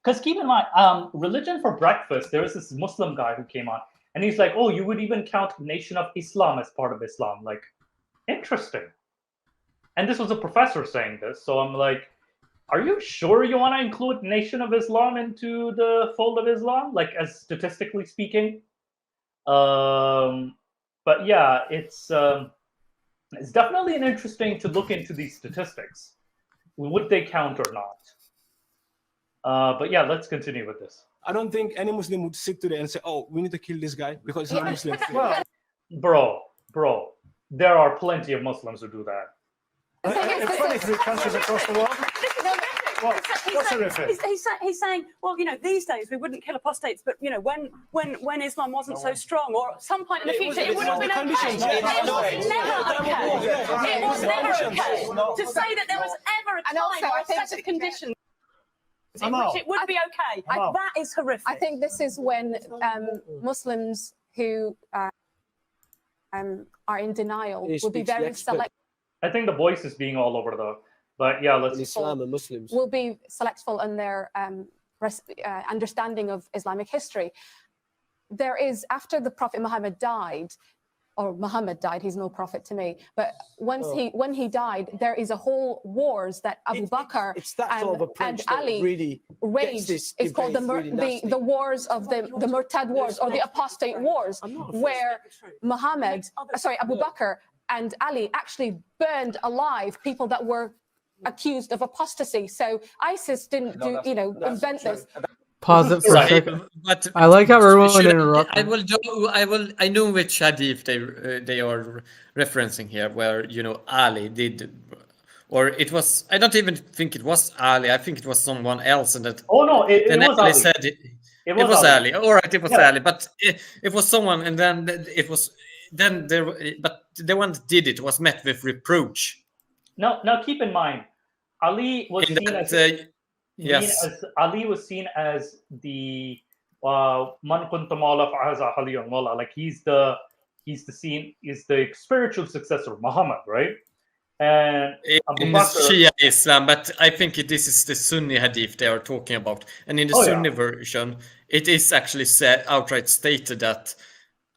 Because keep in mind, Religion for Breakfast, there was this Muslim guy who came on, and he's like, oh, you would even count Nation of Islam as part of Islam. Like, interesting. And this was a professor saying this, so I'm like, are you sure you want to include Nation of Islam into the fold of Islam, like as statistically speaking? But yeah, it's definitely interesting to look into these statistics. Would they count or not? But yeah, let's continue with this. I don't think any Muslim would sit today and say, "Oh, we need to kill this guy because he's a Muslim." Well, bro, there are plenty of Muslims who do that. In 23 countries across the world. What's horrific? He's saying, well, these days we wouldn't kill apostates, but when Islam wasn't so strong, or at some point in the future, it would have been okay. It was never okay. It was never okay to say that there was ever a time or a set of conditions in which it would be okay. That is horrific. I think this is when Muslims who are in denial will be very selective. I think the voice is being all over the. But yeah, let's. Islam and Muslims will be selectful in their understanding of Islamic history. There is, after the Prophet Muhammad died, or Muhammad died, he's no prophet to me, but when he died, there is a whole wars that Abu Bakr and Ali waged. It's called the wars of the Murtad wars, or the apostate wars, where Abu Bakr and Ali actually burned alive people that were accused of apostasy. So ISIS didn't invent this. Pause it for a second. But I like how everyone should interrupted. I know which hadith they are referencing here, where Ali did, or it was. I don't even think it was Ali. I think it was someone else, and that. Oh no, it was Ali Ali. said It was Ali. All right, it was Yeah. Ali, but it was someone, and then it was but the one that did it was met with reproach. Now keep in mind, Ali was In seen that, as. yes. Ali was seen as the man kunta mawla fa'aza haliyan mawla, like he's the spiritual successor of Muhammad, right? And Abu In Bakr, Shia Islam, but I think this is the Sunni hadith they are talking about. And in the Sunni version, it is actually outright stated that,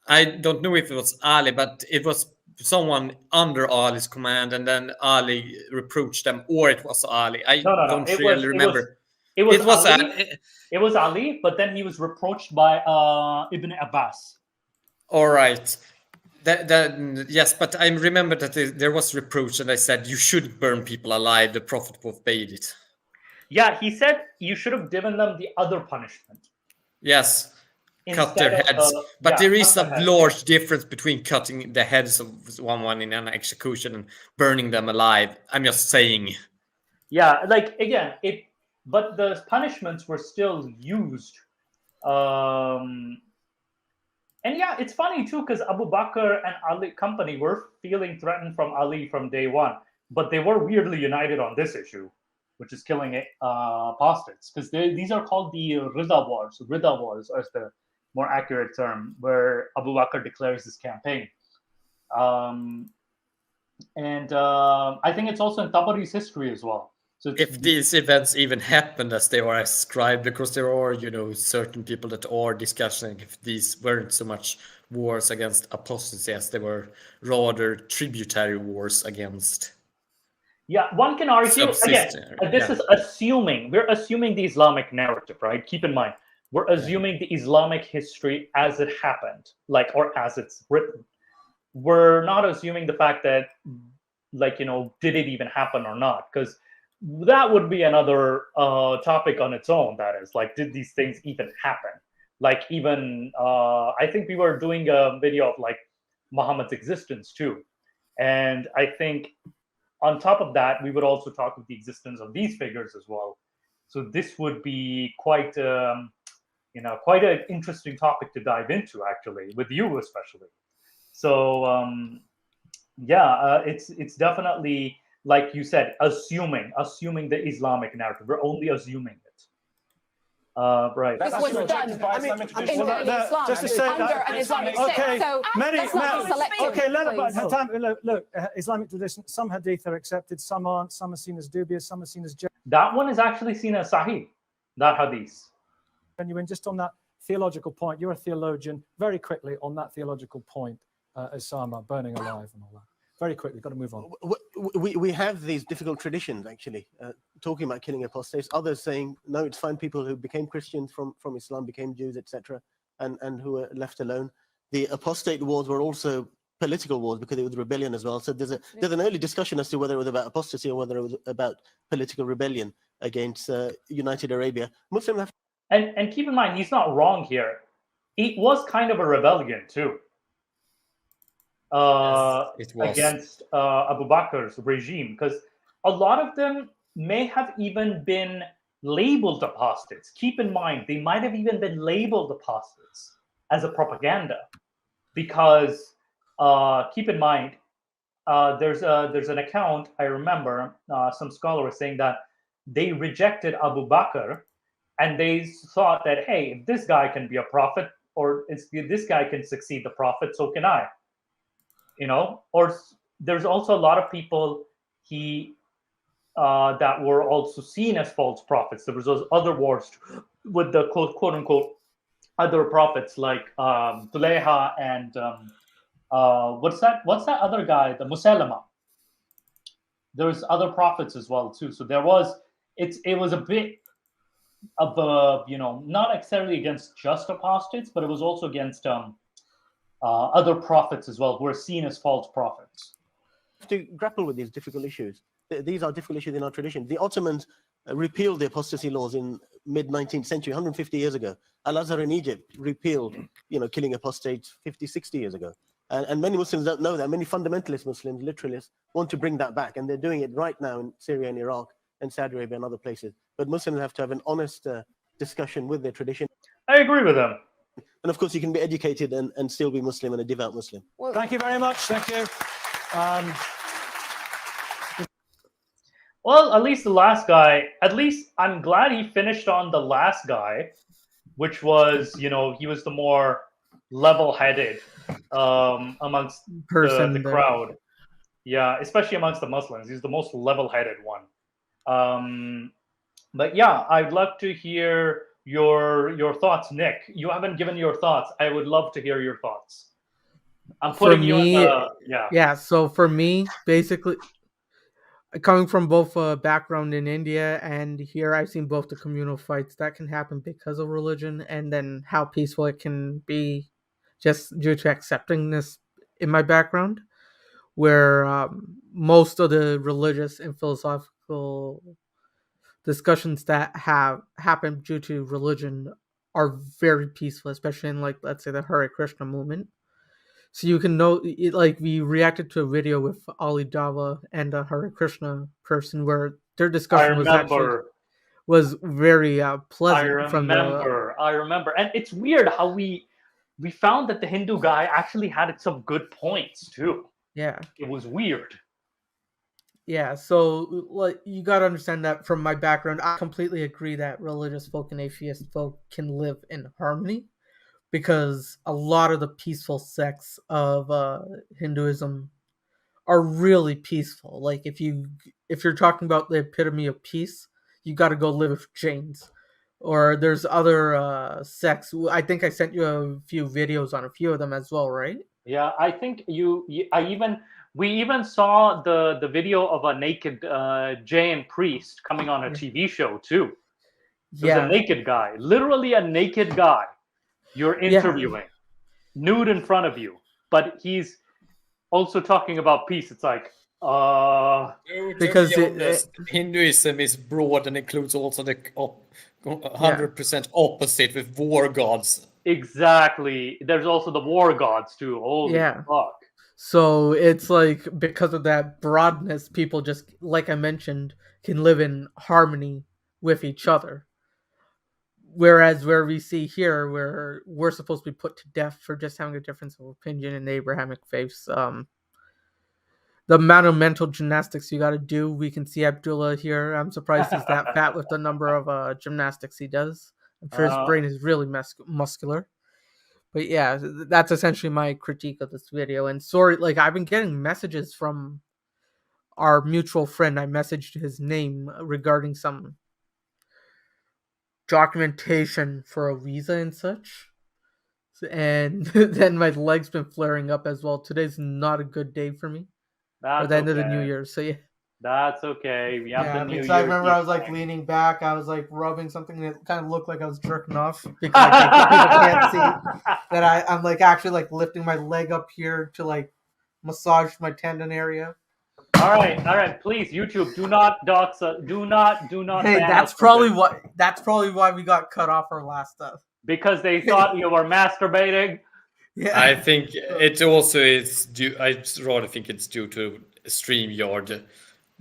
I don't know if it was Ali, but it was someone under Ali's command, and then Ali reproached them, or it was Ali. I don't really remember. It was Ali. Ali. It was Ali, but then he was reproached by Ibn Abbas. All right. Yes, but I remember that there was reproach, and I said you should burn people alive. The Prophet forbade it. Yeah, he said you should have given them the other punishment. Yes, cut their heads. But there is a large difference between cutting the heads of someone in an execution and burning them alive. I'm just saying. Yeah, like again, but the punishments were still used. And yeah, it's funny too, because Abu Bakr and Ali company were feeling threatened from Ali from day one, but they were weirdly united on this issue, which is killing apostates, because these are called the Rida Wars. Rida Wars is the more accurate term, where Abu Bakr declares this campaign. And I think it's also in Tabari's history as well. So if these events even happened as they are ascribed, because there are, certain people that are discussing if these weren't so much wars against apostasy as they were rather tributary wars against. Yeah, one can argue, again, this is assuming, we're assuming the Islamic narrative, right? Keep in mind, we're assuming the Islamic history as it happened, or as it's written. We're not assuming the fact that, did it even happen or not? Because that would be another topic on its own. That is, did these things even happen? I think we were doing a video of Muhammad's existence too, and I think on top of that we would also talk of the existence of these figures as well. So this would be quite an interesting topic to dive into, actually, with you especially. So it's definitely, like you said, assuming the Islamic narrative. We're only assuming it. Right. This was done in Islam just to say under an Islamic state. So that's not selective. Look, Islamic tradition, some hadith are accepted, some aren't, some are seen as dubious, some are seen as that one is actually seen as sahih, that hadith. Genuine. Just on that theological point, you're a theologian. Very quickly on that theological point, Osama, burning alive and all that. Very quickly, got to move on. We have these difficult traditions, actually, talking about killing apostates. Others saying, no, it's fine. People who became Christians from Islam, became Jews, etc., and who were left alone. The apostate wars were also political wars because it was rebellion as well. So there's an early discussion as to whether it was about apostasy or whether it was about political rebellion against United Arabia. Muslims have... And keep in mind, he's not wrong here. It was kind of a rebellion too. Against Abu Bakr's regime, because a lot of them may have even been labeled apostates. Keep in mind, they might have even been labeled apostates as a propaganda, because keep in mind, there's an account, I remember some scholar was saying that they rejected Abu Bakr, and they thought that, hey, if this guy can be a prophet, or if this guy can succeed the prophet, so can I. Or there's also a lot of people that were also seen as false prophets. There was those other wars with the quote unquote other prophets like Tuleha and what's that other guy, the Musalama. There's other prophets as well too. So there was it was a bit of a, you know, not necessarily against just apostates, but it was also against other prophets as well, who are seen as false prophets. To grapple with these difficult issues. These are difficult issues in our tradition. The Ottomans repealed the apostasy laws in mid-19th century, 150 years ago. Al-Azhar in Egypt repealed, you know, killing apostates 50, 60 years ago. And many Muslims don't know that. Many fundamentalist Muslims, literalists, want to bring that back. And they're doing it right now in Syria and Iraq and Saudi Arabia and other places. But Muslims have to have an honest discussion with their tradition. I agree with them. And of course, you can be educated and still be Muslim and a devout Muslim. Well, thank you very much. Thank you. Well, at least the last guy, at least I'm glad he finished on the last guy, which was, you know, he was the more level-headed amongst the crowd. Yeah, especially amongst the Muslims. He's the most level-headed one. But yeah, I'd love to hear your thoughts, Nick. You haven't given your thoughts. I would love to hear your thoughts. I'm putting you in the, yeah. So for me, basically, coming from both a background in India and here, I've seen both the communal fights that can happen because of religion, and then how peaceful it can be just due to accepting this in my background, where most of the religious and philosophical discussions that have happened due to religion are very peaceful, especially in, like, let's say, the Hare Krishna movement. So you can know, like, we reacted to a video with Ali Dava and a Hare Krishna person where their discussion was very pleasant. I remember, and it's weird how we found that the Hindu guy actually had some good points too. Yeah, it was weird. Yeah, so like, you got to understand that from my background, I completely agree that religious folk and atheist folk can live in harmony, because a lot of the peaceful sects of Hinduism are really peaceful. Like, if you're talking about the epitome of peace, you got to go live with Jains. Or there's other sects. I think I sent you a few videos on a few of them as well, right? Yeah, I think we even saw the video of a naked Jain priest coming on a TV show too. There's a naked guy, literally a naked guy you're interviewing, nude in front of you, but he's also talking about peace. It's like, because Hinduism is broad and includes also the 100% opposite with war gods. Exactly. There's also the war gods too. Holy fuck. So it's like, because of that broadness, people just, like I mentioned, can live in harmony with each other. Whereas where we see here, where we're supposed to be put to death for just having a difference of opinion in the Abrahamic faiths, the amount of mental gymnastics you got to do, we can see Abdullah here. I'm surprised he's that fat with the number of gymnastics he does. I'm sure his brain is really muscular. But yeah, that's essentially my critique of this video. And sorry, like, I've been getting messages from our mutual friend. I messaged his name regarding some documentation for a visa and such. And then my leg's been flaring up as well. Today's not a good day for me. Or the end of the New Year. So yeah. That's okay. We have the New Year. I remember I was like leaning back. I was like rubbing something that kind of looked like I was jerking off, because people can't see that I'm like actually like lifting my leg up here to like massage my tendon area. All right. Please, YouTube, do not dox. Do not. Hey, that's probably why we got cut off our last stuff. Because they thought you were masturbating. Yeah. I think it also is due. I rather think it's due to StreamYard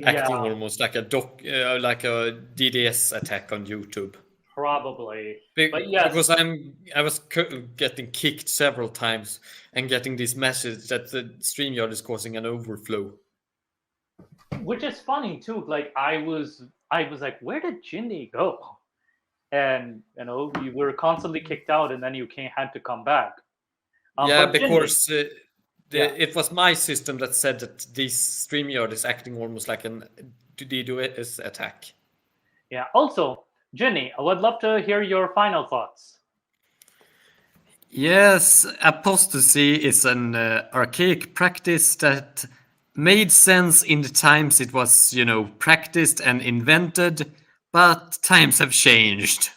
acting almost like a DDS attack on YouTube. Probably. But yes. Because I was getting kicked several times and getting this message that the StreamYard is causing an overflow. Which is funny too. Like, I was like, where did Jindy go? And you were constantly kicked out, and then you had to come back. Because it was my system that said that this StreamYard is acting almost like an DDoS attack. Yeah. Also, Ginny, I would love to hear your final thoughts. Yes, apostasy is an archaic practice that made sense in the times it was, practiced and invented, but times have changed.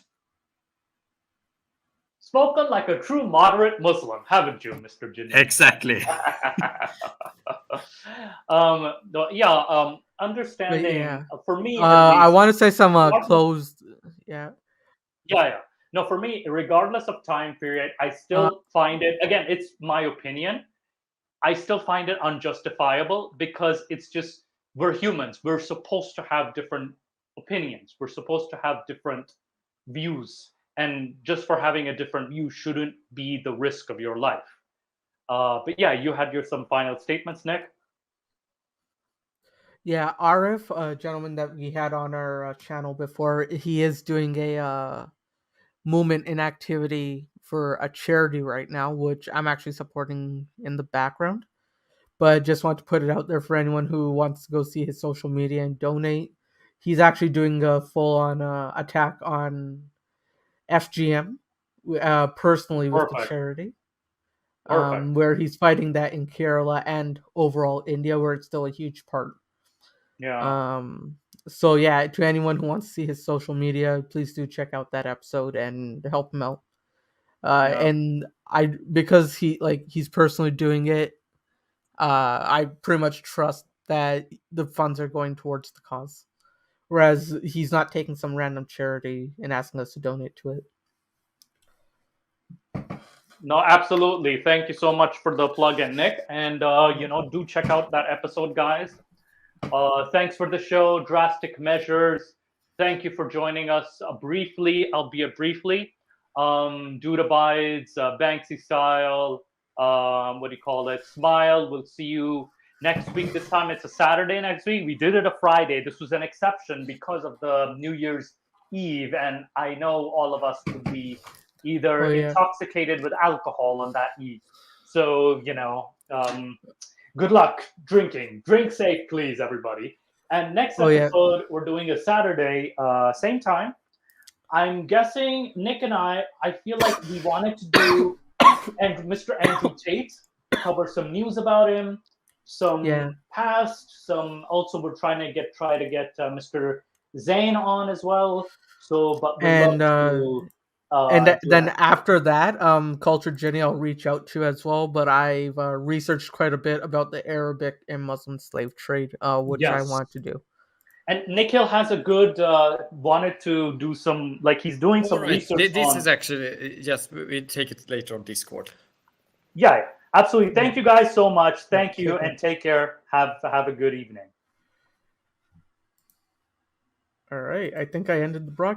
Spoken like a true moderate Muslim, haven't you, Mr. Ginny? Exactly. Understanding Yeah. for me. I At least, want to say some regardless- closed. Yeah. Yeah. No, for me, regardless of time period, I still find it. Again, it's my opinion. I still find it unjustifiable because it's just we're humans. We're supposed to have different opinions. We're supposed to have different views, and just for having a different view shouldn't be the risk of your life. But yeah, you had some final statements, Nick. Yeah, Arif, a gentleman that we had on our channel before, he is doing a movement in activity for a charity right now, which I'm actually supporting in the background. But just want to put it out there for anyone who wants to go see his social media and donate. He's actually doing a full-on attack on FGM personally with the Perfect. charity. Perfect. Where he's fighting that in Kerala and overall India, where it's still a huge part. Yeah. So yeah, to anyone who wants to see his social media, please do check out that episode and help him out. And because he's personally doing it, I pretty much trust that the funds are going towards the cause. Whereas he's not taking some random charity and asking us to donate to it. No, absolutely. Thank you so much for the plug in, Nick. And do check out that episode, guys. Thanks for the show, Drastic Measures. Thank you for joining us briefly, albeit briefly. Dude Abides, Banksy Style, Smile. We'll see you next week. This time it's a Saturday next week. We did it a Friday. This was an exception because of the New Year's Eve. And I know all of us would be either intoxicated with alcohol on that eve. So, good luck drinking. Drink safe, please, everybody. And next episode, we're doing a Saturday, same time. I'm guessing Nick and I feel like we wanted to do and Mr. Andrew Tate, cover some news about him, some past, some also we're trying to get Mr. Zain on as well. So, but we'd love to. Then after that, Culture Jenny, I'll reach out to as well. But I've researched quite a bit about the Arabic and Muslim slave trade, which I want to do. And Nikhil has a good wanted to do some he's doing some research. This is actually we take it later on Discord. Yeah, absolutely. Thank you guys so much. Thank you and take care. Have a good evening. All right, I think I ended the broadcast.